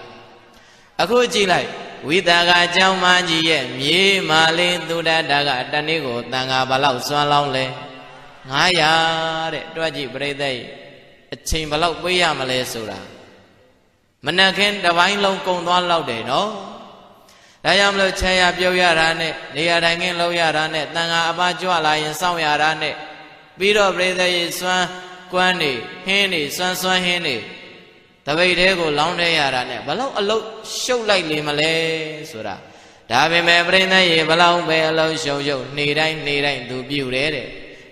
အခုကြည့်လိုက်ဝိတာကအကြောင်းမကြီးရဲ့မြေမာလေးသုဒ္ဓတာကတနေ့ကိုတန်ခါဘလောက်စွမ်းလောင်းလဲ900တဲ့တွက်ကြည့်ပြိဿရဲ့အချိန်ဘလောက်ပေးရမလဲဆိုတာမနှက်ခင်းတစ်ပိုင်းလုံးကုံသွားလောက်တယ်နော်ဒါကြောင့်မလို့ခြေရပြုတ်ရတာနဲ့နေရာတိုင်းကင်းလုံးရတာနဲ့တန်ခါအပကြွလာရင်စောင့်ရတာနဲ့ပြီးတော့ပြိဿရဲ့စွမ်းကွမ်းနေဟင်းနေစွမ်းဟင်းနေတပိတ်သေးကိုလောင်းတဲ့ရတာနဲ့ဘလောက်အလုတ်ရှုပ်လိုက်လေမလဲဆိုတာဒါပေမဲ့ပြိဿရဲ့ဘလောက်ပဲအလုတ်ရှုပ်နေတိုင်းသူပြုတယ်တဲ့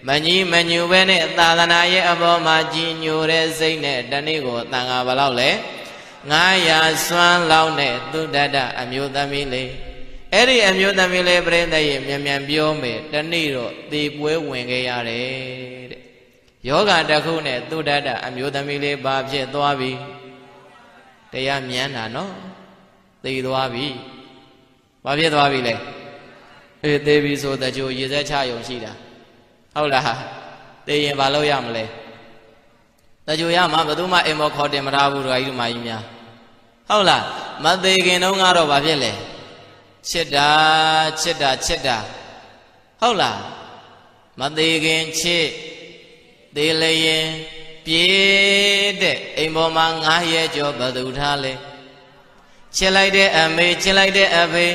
မကြီးမညူပဲနဲ့သာသနာရဲ့အပေါ်မှာကြီးညိုတဲ့စိတ်နဲ့တနေ့ကိုတန်ခါဘလောက်လဲ900စွမ်းလောင်းတဲ့သုဒ္ဓတအမျိုးသမီးလေးအဲ့ဒီအမျိုးသမီးလေးပြိဿရဲ့မြန်ပြောမယ်တနေ့တော့သေပွဲဝင်ခဲ့ရတယ်တဲ့ယောဂတစ်ခုနဲ့သုဒ္ဓတအမျိုးသမီးလေးဘာဖြစ်သွားပြီတရားမြန်းတာနော်သေသွားပြီဘာဖြစ်သွားပြီလဲအေးသေပြီဆိုတကြိုရေစက်ချယုံရှိတာဟုတ်လားသေရင်ဘာလို့ရမလဲတကြိုရမှာဘယ်သူမှအိမ်မောခေါ်တင်မထားဘူးတို့ကြီးတို့မကြီးများဟုတ်လားမသေးခင်တုန်းကတော့ဘာဖြစ်လဲချစ်တာဟုတ်လားမ သေးခင်ချစ်သေးလျင်ပြေးတဲ့အိမ်ပေါ်မှာ9ရက်ကျော်ဘသူထားလဲချစ်လိုက်တဲ့အမေချစ်လိုက်တဲ့အဖေ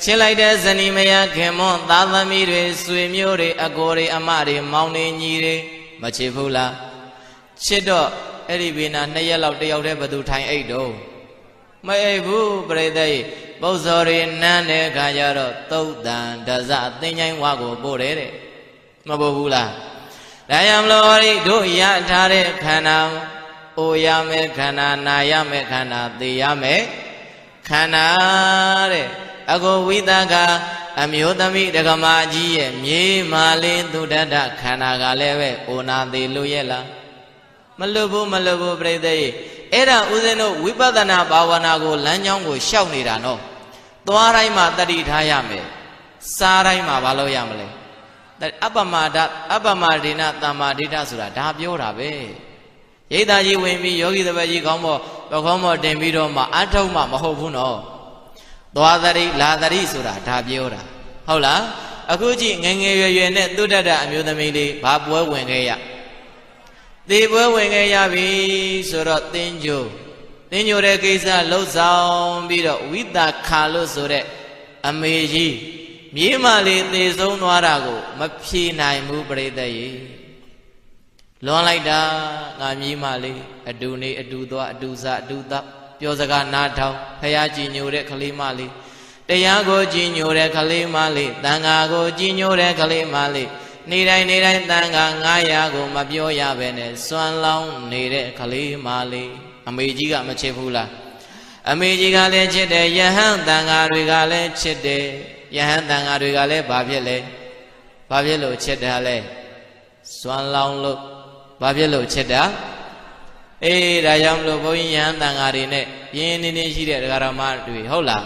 ချစ်လိုက်တဲ့ဇနီးမယားခင်မွန်းသားသမီးတွေဆွေမျိုးတွေအကိုတွေအမတွေမောင်တွေညီတွေမချစ်ဘူးလားချစ်တော့အဲ့ဒီဘေးနာ2ရက်လောက်တယောက်တည်းဘသူထိုင်အိတ်တော့မအိတ်ဘူးပြိတ္တိပုဇော်တွေနန်းတဲ့ခါကျတော့သုတ်တန်ဒဇအသိဉ္ဇိုင်းဝါကိုပို့တယ်တဲ့မပို့ဘူးလားဒါရမလို့ရိတို့ရထားတဲ့ခန္ဓာအိုရမယ်ခန္ဓာနာရမယ်ခန္ဓာသိရမယ်ခန္ဓာတဲ့အကိုဝိသကအမျိုးသမီးဒကမာကြီးရဲ့မြေမာလေးသူတတခန္ဓာကလည်းပဲအိုနာသေးလို့ရဲ့လားမလွတ်ဘူးပြိတ္တိအဲ့ဒါဦးဇင်းတို့ဝိပဿနာဘာဝနာကိုလမ်းကြောင်းကိုရှောက်နေတာနော်သွားတိုင်းမှာတတိထားရမယ်စားတိုင်းမှာမလုပ်ရမလဲအပ္ပမဒေနသမ္မာဒိဋ္ဌဆိုတာဒါပြောတာပဲရိတ်သားကြီးဝင်ပြီးယောဂီတပည့်ကြီးခေါင်းပေါ်ပခေါင်းပေါ်တင်ပြီးတော့မှအထုတ်မှမဟုတ်ဘူးနော်သွားတရိလာတရိဆိုတာဒါပြောတာဟုတ်လားအခုကြည့်ငယ်ငယ်ရွယ်နဲ့သုတတအမျိုးသမီးလေးဘာပွဲဝင်ခဲ့ရသေပွဲဝင်ခဲ့ရပြီဆိုတော့သင်္ကြိုတဲ့ကိစ္စလှုပ်ဆောင်ပြီးတော့ဝိသခါလို့ဆိုတဲ့အမေကြီးမြေမလေးသေဆုံးသွားတာကိုမဖြေနိုင်ဘူးပြိတ္တရေလွန်လိုက်တာငါမြေမလေးအတူနေအတူသွားအတူစားအတူသောပြောစကားနားထောင်ဖះကြည်ညိုတဲ့ကလေးမလေးတရားကိုကြည်ညိုတဲ့ကလေးမလေးတန်ခါကိုကြည်ညိုတဲ့ကလေးမလေးနေတိုင်းတန်ခါ900ကိုမပြောရပဲနဲ့စွမ်းလောင်းနေတဲ့ကလေးမလေးအမေကြီးကမချစ်ဘူးလားအမေကြီးကလည်းချစ်တယ်ယဟန်တန်ခါတွေကလည်းချစ်တယ်ယဟန်တန်ခါတွေကလည်းဘာဖြစ်လဲဘာဖြစ်လို့ချစ်တာလဲစွမ်းလောင်းလို့ဘာဖြစ်လို့ချစ်တာအေးဒါကြောင့်မလို့ဘုန်းကြီးယဟန်တန်ခါတွေနဲ့ရင်းနေရှိတဲ့ဒကာရမတွေဟုတ်လား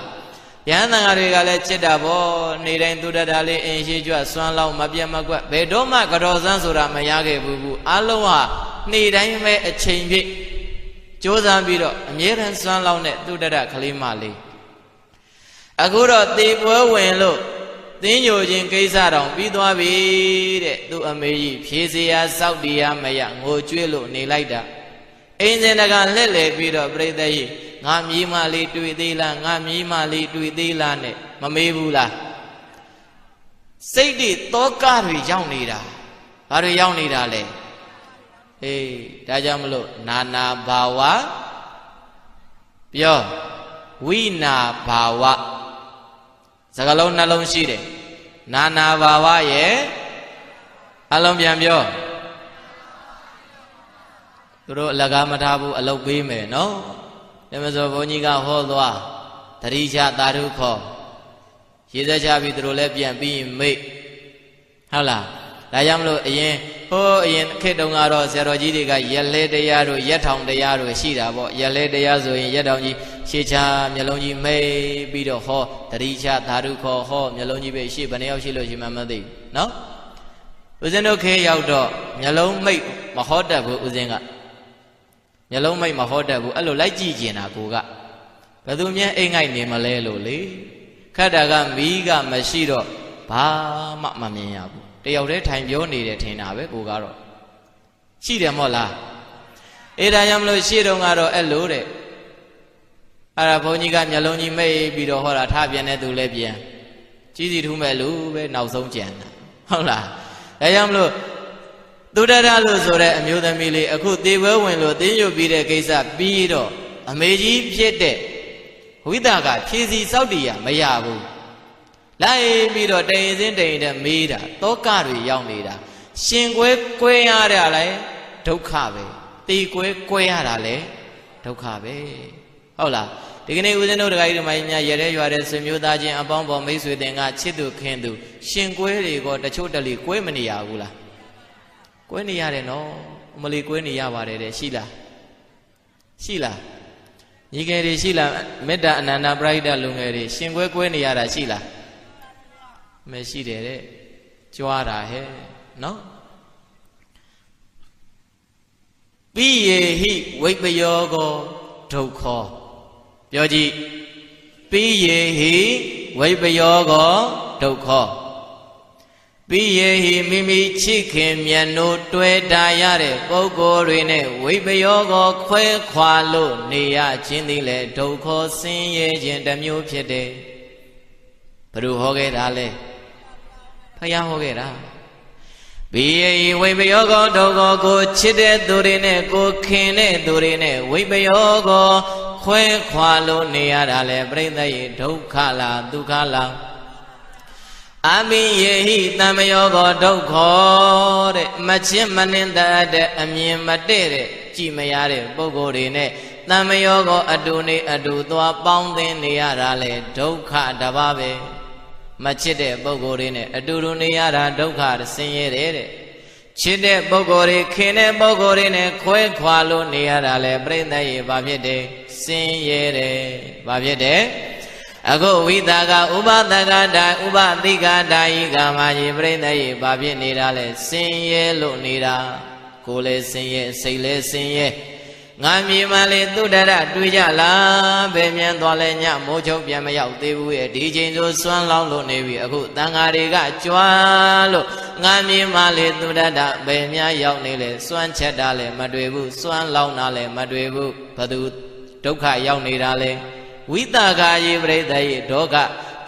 ယဟန်တန်ခါတွေကလည်းချစ်တာဗောနေတိုင်းသူတတလေးအင်းရှိကြွစွမ်းလောင်းမပြတ်မကွက်ဘယ်တော့မှကတော်စမ်းဆိုတာမရခဲ့ဘူးအလုံးဟာနေတိုင်းပဲအချိန်ပြည့်ကြိုးစားပြီးတော့အမြဲတမ်းစွမ်းလောင်းတဲ့သူတတကလေးမလေးအခုတော့သေပွဲဝင်လို့သင်္ကြိုခြင်းကိစ္စတောင်ပြီးသွားပြီတဲ့သူအမေကြီးဖြေစရာစောက်တရားမရငိုကြွေးလို့နေလိုက်တာအိမ်စင်တကလှည့်လေပြီးတော့ပြိတ္တကြီးငါမြေမလေးတွေ့သေးလားငါမြေမလေးတွေ့သေးလားနဲ့မမေးဘူးလားစိတ်တွေတောကတွေရောက်နေတာဘာတွေရောက်နေတာလဲအေးဒါကြောင့်မလို့နာနာဘာဝပြောဝိနာဘာဝစကားလုံးနှလုံးရှိတယ်နာနာဘာဝရဲ့အလုံးပြန်ပြောသူတို့အလကားမထားဘူးအလုပ်ပေးမယ်နော်ဒါမဆိုဘုန်းကြီးကဟောသွားတတိချသာဓုခေါ်ရေးစက်ချပြီးသူတို့လည်းပြန်ပြီးမိတ်ဟုတ်လားဒါကြောင့်မလို့အရင်ခေတ်တုန်းကတော့ဆရာတော်ကြီးတွေကရက်လဲတရားတို့ရက်ထောင်တရားတို့ရှိတာပေါ့ရက်လဲတရားဆိုရင်ရက်ထောင်ကြီးရှေ့ချမျက်လုံးကြီးမိတ်ပြီးတော့ဟောတတိချသာဓုခေါ်ဟောမျက်လုံးကြီးပဲရှေ့ဘယ်နှယောက်ရှိလို့ရှိမှမသိဘူးနော်ဦးဇင်းတို့ခေတ်ရောက်တော့မျက်လုံးမိတ်မဟောတတ်ဘူးဦးဇင်းကမျက်လုံးမိတ်မဟောတတ်ဘူးအဲ့လိုလိုက်ကြည့်ကျင်တာကိုကဘယ်သူမြဲအိမ်ငိုက်နေမလဲလို့လေခတ်တာကမီးကမရှိတော့ဘာမှမမြင်ရဘူးတယောက်တည်းထိုင်ပြောနေတယ်ထင်တာပဲကိုကတော့ရှိတယ်မို့လားအေးဒါကြောင့်မလို့ရှေ့တုန်းကတော့အဲ့လိုတဲ့အဲ့ဒါဘုန်းကြီးကမျက်လုံးကြီးမိတ်ပြီးတော့ဟောတာထားပြန်တဲ့သူလည်းပြန်ကြီးစီထူးမဲ့လူပဲနောက်ဆုံးကြံတာဟုတ်လားဒါကြောင့်မလို့သူတရလို့ဆိုတဲ့အမျိုးသမီးလေးအခုသေပွဲဝင်လို့သင်ညွတ်ပြီးတဲ့ကိစ္စပြီးတော့အမေကြီးဖြစ်တဲ့ဝိသကဖြည့်စီစောက်တည်ရမရဘူးလိုက်ပြီးတော့တရင်စင်းတရင်တဲ့မေးတာတောကတွေရောက်နေတာရှင်ကွဲရတာလဲဒုက္ခပဲတေကွဲရတာလဲဒုက္ခပဲဟုတ်လားဒီကနေ့ဦးဇင်းတို့ဒကာကြီးတို့မကြီးများရတဲ့ရွာတဲ့ဆွေမျိုးသားချင်းအပေါင်းပေါ်မိတ်ဆွေတင်ကချစ်သူခင်သူရှင်ကွဲတွေကတချို့တလေကွဲမနေရဘူးလားကွဲနေရတယ်နော်အမလီကွဲနေရပါတယ်တဲ့ရှိလားညီငယ်တွေရှိလားမေတ္တာအနန္တပရိဒတ်လူငယ်တွေရှင်ကွဲနေရတာရှိလားမရှိတယ်တဲ့ကြွားတာဟဲ့နော်ပိယေဟိဝိပယောကောဒုက္ခောပြောကြည့်ပိယေဟိဝိပယောကောဒုက္ခော ပိယေဟိမိမိချစ်ခင်မြတ်နိုးတွေ့တာရတဲ့ပုဂ္ဂိုလ်တွေနဲ့ဝိပယောကိုခွဲခွာလို့နေရခြင်းသည်လေဒုက္ခဆင်းရဲခြင်းတစ်မျိုးဖြစ်တယ်ဘယ်သူဟောခဲ့တာလဲဖယားဟောခဲ့တာပိယေဟိဝိပယောကိုဒုက္ခကိုချစ်တဲ့သူတွေနဲ့ကိုခင်တဲ့သူတွေနဲ့ဝိပယောကိုခွဲခွာလို့နေရတာလေပြိဿယေဒုက္ခလားဒုက္ခလားအမိယေဟိတမယောကောဒုက္ခတဲ့မချစ်မနှင်းတဲ့အမြင်မတည့်တဲ့ကြည်မရတဲ့ပုဂ္ဂိုလ်တွေနဲ့တမယောကောအတူနေအတူသွားပေါင်းသင်းနေရတာလေဒုက္ခတပါးပဲမချစ်တဲ့ပုဂ္ဂိုလ်တွေနဲ့အတူတူနေရတာဒုက္ခဆင်းရဲတယ်တဲ့ချစ်တဲ့ပုဂ္ဂိုလ်တွေခင်တဲ့ပုဂ္ဂိုလ်တွေနဲ့ခွဲခွာလို့နေရတာလေပြိဿယေဘာဖြစ်တယ်ဆင်းရဲတယ်ဘာဖြစ်တယ်အခုဝိသကဥပသကတာဥပသိကတာဤကာမကြီးပြိဿယေဘာဖြစ်နေတာလဲဆင်းရဲလို့နေတာကိုယ်လည်းဆင်းရဲစိတ်လည်းဆင်းရဲငါမြေမှလေသုဒ္ဓရတွေ့ကြလားဘယ်မြန်သွားလဲညမိုးချုပ်ပြန်မရောက်သေးဘူးရဲ့ဒီချိန်ဆိုစွမ်းလောင်းလို့နေပြီအခုတန်ဃာတွေကကြွားလို့ငါမြေမှလေသုဒ္ဓရဘယ်များရောက်နေလဲစွမ်းချက်တာလဲမတွေ့ဘူးစွမ်းလောင်းတာလဲမတွေ့ဘူးဘသူဒုက္ခရောက်နေတာလဲဝိတကာယေပရိသယေဒုက္ခ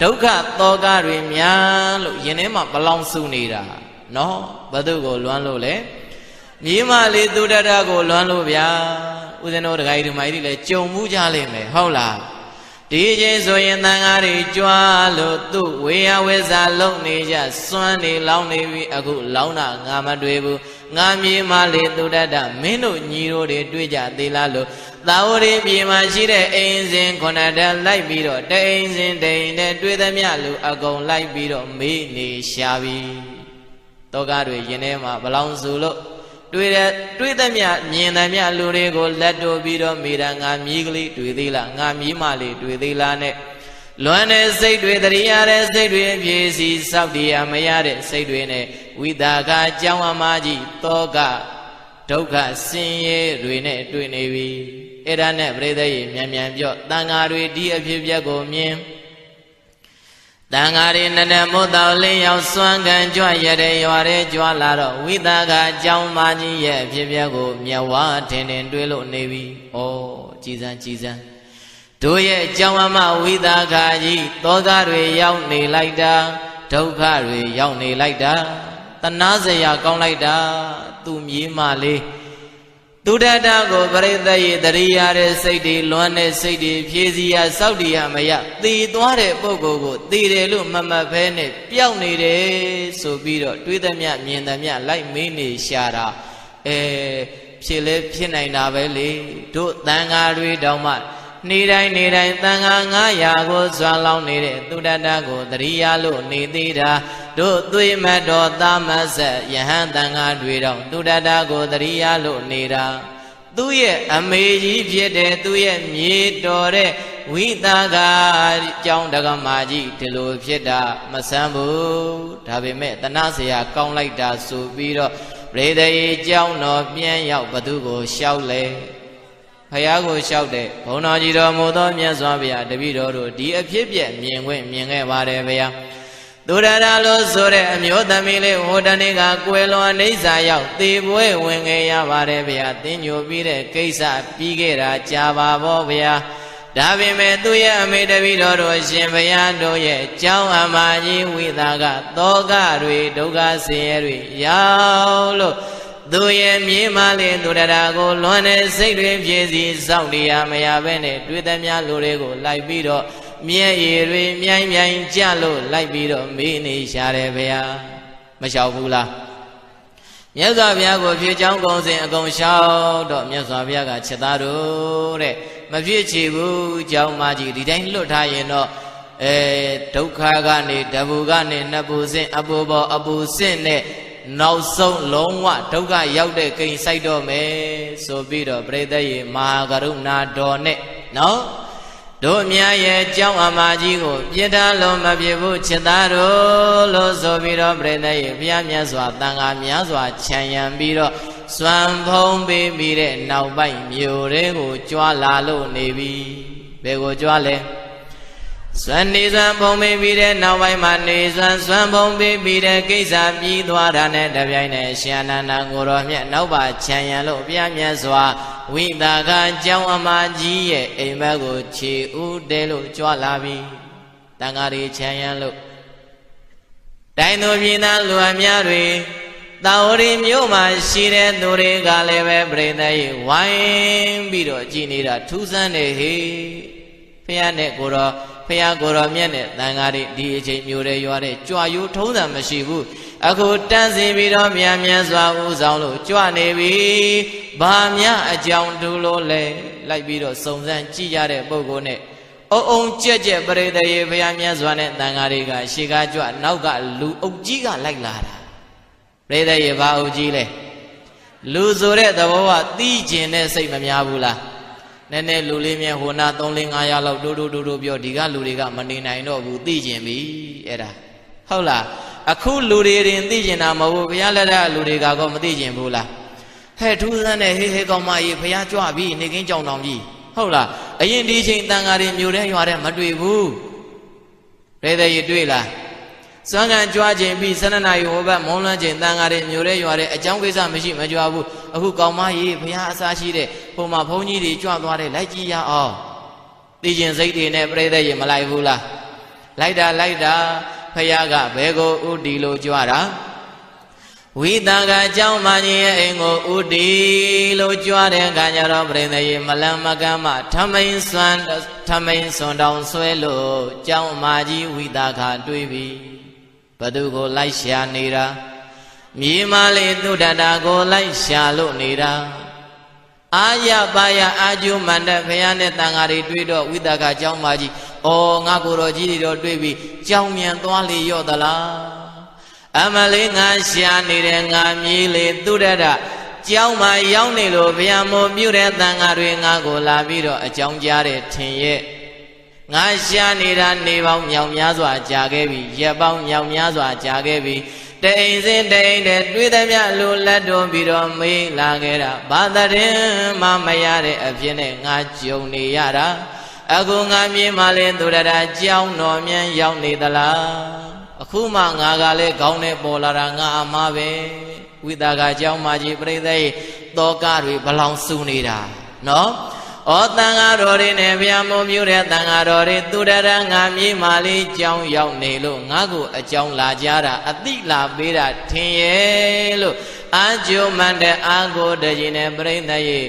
သောကတွေများလို့ယင်ထဲမှာဘလောင်စုနေတာနော်ဘသူကိုလွမ်းလို့လဲမြေမလေးသုဒ္ဓရကိုလွမ်းလို့ဗျာဥစဉ်တော်တခါကြီးဒီမိုင်းကြီးလဲကြုံမှုကြလိမ့်မယ်ဟုတ်လားဒီချိန်ဆိုရင်တန်ဃာတွေကြွားလို့သူ့ဝေယဝေစာလုံနေကြစွမ်းနေလောင်းနေပြီအခုလောင်းတာငါမတွေ့ဘူးငါမြေမလေးသုဒ္ဓရမင်းတို့ညီတို့တွေတွေ့ကြသေးလားလို့သာဝတိပြေမှာရှိတဲ့အိမ်စဉ်ခုနှစ်တန်းလိုက်ပြီးတော့တအိမ်စဉ်တိမ်နဲ့တွေ့သမျှလူအကုန်လိုက်ပြီးတော့မေးနေရှာပြီတောကတွေရင်ထဲမှာဘလောင်စုလို့တွေ့သမျှမြင်သမျှလူတွေကိုလက်တို့ပြီးတော့မိတာငါမြည်ကလေးတွေ့သေးလားငါမြည်မလေးတွေ့သေးလားနဲ့လွမ်းတဲ့စိတ်တွေတရိယာတဲ့စိတ်တွေအပြည့်စီစောက်တရားမရတဲ့စိတ်တွေနဲ့ဝိတာကကြောင်းအမကြီးတောကဒုက္ခဆင်းရဲတွေနဲ့တွေ့နေပြီအဲ့ဒါနဲ့ပြိဿယေမြန်မြန်ပြောတန်ဃာတွေဒီအဖြစ်ပြက်ကိုမြင်တန်ဃာတွေနနမို့တော်လင်းရောက်စွမ်းခံကြွရတဲ့ရွာတဲ့ကြွလာတော့ဝိသကအကြောင်းမကြီးရဲ့အဖြစ်ပြက်ကိုမျက်ဝါးထင်ထင်တွေ့လို့နေပြီ။ဩကြည်စမ်းတို့ရဲ့အကြောင်းအမဝိသကကြီးသောကတွေရောက်နေလိုက်တာဒုက္ခတွေရောက်နေလိုက်တာတဏှာစရာကောင်းလိုက်တာသူမြေးမလေးသုဒ္ဓတာကိုပရိသတ်ရေတရိယာတဲ့စိတ်တွေလွမ်းတဲ့စိတ်တွေဖြည့်စည်းရစောက်တရားမရသေသွားတဲ့ပုဂ္ဂိုလ်ကိုသေတယ်လို့မမှတ်ဖဲနဲ့ပျောက်နေတယ်ဆိုပြီးတော့တွေးသမျှမြင်သမျှလိုက်မေးနေရှာတာဖြစ်လဲဖြစ်နိုင်တာပဲလေတို့တန်ဃာတွေတောင်မှနေတိုင်းတန်ဃာ900ကိုစွမ်းလောင်းနေတဲ့သုဒ္ဓတာကိုတရိယာလို့နေသေးတာတို့သွေးမတော်သာမဆက်ယဟန်တန်ဃာတွေတော့သုဒ္ဓတာကိုတရိယာလို့နေတာသူ့ရဲ့အမေကြီးဖြစ်တဲ့သူ့ရဲ့မြေတော်တဲ့ဝိသကာကြောင်းတက္ကမကြီးဒီလိုဖြစ်တာမဆန်းဘူးဒါပေမဲ့တဏှာစရာကောင်းလိုက်တာဆိုပြီးတော့ပရိသေကြောင်းတော်ပြန်ရောက်ဘသူကိုလျှောက်လဲဖယားကိုလျှောက်တဲ့ဘုန်းတော်ကြီးတော်မူသောမြတ်စွာဘုရားတပည့်တော်တို့ဒီအဖြစ်ပြက်မြင်ခဲ့ပါတယ်ဗျာသုဒ္ဓရာလို့ဆိုတဲ့အမျိုးသမီးလေးဟိုတနေ့ကကွယ်လွန်အိဋ္ဌာရောက်သေပွဲဝင်ခဲ့ရပါတယ်ဗျာသင်ညိုပြီးတဲ့ကိစ္စပြီးခဲ့တာကြာပါဘောဗျာဒါပေမဲ့သူရဲ့အမေတပည့်တော်တို့ရှင်ဘုရားတို့ရဲ့ကျောင်းအမကြီးဝိသကသောကတွေဒုက္ခဆင်းရဲတွေရောက်လို့သူရဲ့မြေမလေးသုဒ္ဓရာကိုလွန်တဲ့စိတ်တွေဖြည့်စည်းစောင့်တရားမရဘဲနဲ့တွေ့သမျှလူတွေကိုလိုက်ပြီးတော့မျက်ရည်တွေမြိုင်ကြလို့လိုက်ပြီးတော့မေးနေရှာတယ်ဗျာမလျှောက်ဘူးလားမြတ်စွာဘုရားကိုဖြည့်ချောင်းကုံစဉ်အကုန်လျှောက်တော့မြတ်စွာဘုရားကချက်သားတို့တဲ့မဖြစ်ချေဘူးကြောင်းမကြီးဒီတိုင်းလွတ်ထားရင်တော့ဒုက္ခကနေတဘူကနေနှစ်ပူစဉ်အပူပေါ်အပူစဉ်နဲ့နောက်ဆုံးလုံးဝဒုက္ခရောက်တဲ့ကိန်းစိုက်တော့မယ်ဆိုပြီးတော့ပရိသတ်ရေမဟာကရုဏာတော်နဲ့နော်တို့မြတ်ရဲ့ကြောင်းအမကြီးကိုပြစ်ထားလို့မဖြစ်ဘူးချစ်သားတို့လို့ဆိုပြီးတော့ပရိသတ်ရေဘုရားမြတ်စွာတန်ခါများစွာခြံရံပြီးတော့စွမ်းဖုံးပေးပြီးတဲ့နောက်ပိုင်းမြို့တွေကိုကြွားလာလို့နေပြီဘယ်ကိုကြွားလဲဝ စွမ်းနေစွမ်းဖုံးပေးပြီးတဲ့နောက်ပိုင်းမှာနေစွမ်းစွမ်းဖုံးပေးပြီးတဲ့ကိစ္စပြီးသွားတာနဲ့တပြိုင်နက်ရှင်အနန္ဒကိုရောမြတ်နောက်ပါခြံရံလို့ပြမြတ်စွာဝိသကကျောင်းအမကြီးရဲ့အိမ်မက်ကိုခြေဥတဲလို့ကြွလာပြီတန်ဃာတွေခြံရံလို့တိုင်းသူပြည်သားလူအများတွေတာဝရီမြို့မှာရှိတဲ့သူတွေကလည်းပဲပြိဿရေဝိုင်းပြီးတော့ကြည်နေတာထူးဆန်းနေဟေဖះနဲ့ကိုရောဖះကိုရောမြတ်နဲ့တန်ဃာတွေဒီအချိန်မျိုးတွေရွာတဲ့ကြွရိုးထုံးစံမရှိဘူးအခုတန်းစီပြီးတော့မြန်မြန်စွာဥဆောင်လို့ကြွနေပြီဘာများအကြောင်းတူလို့လဲလိုက်ပြီးတော့စုံစမ်းကြည့်ကြတဲ့ပုဂ္ဂိုလ်နဲ့အုံကြက်ကြက်ပရိသေရေဘုရားမြတ်စွာနဲ့တန်ဃာတွေကရှေ့ကကြွနောက်ကလူအုပ်ကြီးကလိုက်လာတာပရိသေရေဘာအုပ်ကြီးလဲလူဆိုတဲ့သဘောကသိကျင်တဲ့စိတ်မများဘူးလားနည်းနည်းလူလေးမြဲဟိုနာ3 4 5ရောက်တိုးပြောဒီကလူတွေကမနေနိုင်တော့ဘူးသိကျင်ပြီအဲ့ဒါဟုတ်လားအခုလူတွေရင်သိကျင်တာမဟုတ်ဘူးဘုရားလက်ထက်လူတွေကတော့မသိကျင်ဘူးလားဟဲ့ထူးဆန်းတဲ့ဟေးကောင်းမကြီးဘုရားကြွပြီနေကင်းကြောင်တောင်ကြီးဟုတ်လားအရင်ဒီချိန်တန်ဃာတွေမြို့ထဲရွာထဲမတွေ့ဘူးဘယ်တဲ့ရတွေ့လားစွမ်းကန်ကြွခြင်းပြီး12နာရီဟိုဘက်မုံလွှမ်းခြင်းတန်ဃာတွေမြို့ထဲရွာထဲအကြောင်းကိစ္စမရှိမကြွဘူးအခုကောင်းမကြီးဘုရားအစားရှိတဲ့ဟိုမှာဘုန်းကြီးတွေကြွသွားတယ်လိုက်ကြည့်ရအောင်သိခြင်းစိတ်တွေနဲ့ပြိဿရေမလိုက်ဘူးလားလိုက်တာဘုရားကဘယ်ကိုဥတီလို့ကြွတာဝိသကအကြောင်းမကြီးရဲ့အိမ်ကိုဥတီလို့ကြွတဲ့အခါကျတော့ပြိဿရေမလန်မကမ်းမှထမိန်စွန်တောင်ဆွဲလို့ကြောင်းမကြီးဝိသကတွေးပြီးဘသူကိုလိုက်ရှာနေတာမြေမလေးသုဒ္ဓတာကိုလိုက်ရှာလို့နေတာအာရပါယအာကျုမန္တဘုရားနဲ့တန်ဃာတွေတွေ့တော့ဝိသကကျောင်းမကြီးဩငါကိုတော်ကြီးတွေတော့တွေ့ပြီးကြောင်းမြန်သွားလေရော့သလားအမလေးငါရှာနေတဲ့ငါမြေလေးသုဒ္ဓတာကျောင်းမှာရောက်နေလို့ဘုရားမို့ပြုတဲ့တန်ဃာတွေငါကိုလာပြီးတော့အကြောင်းကြားတဲ့ထင်ရဲ့ငါရှာနေတာနေပေါင်းမြောင်များစွာကြာခဲ့ပြီရက်ပေါင်းမြောင်များစွာကြာခဲ့ပြီတိမ်စင်တိမ်တဲ့တွေးသမျှလူလက်တွန်းပြီးတော့မေးလာခဲ့တာဘာတရင်မှမရတဲ့အဖြစ်နဲ့ငါကြုံနေရတာအခုငါမြေမှာလဲသူရတာကြောင်းတော်မြန်ရောက်နေသလားအခုမှငါကလည်းခေါင်းနဲ့ပေါ်လာတာငါအမှားပဲဝိသကကြောင်းမကြီးပြိဿရဲ့တောကတွေဘလောင်စူနေတာနော်ဩတန်ဃာတော်တွေနဲ့ဗျာမုံမြူတဲ့တန်ဃာတော်တွေသူတရငါမြေမာလေးကြောင်းရောက်နေလို့ငါ့ကိုအကြောင်းလာကြတာအတိလာပေးတာထင်ရဲ့လို့အာကျုံမန္တအာကိုတကြီးနဲ့ပြိဿရဲ့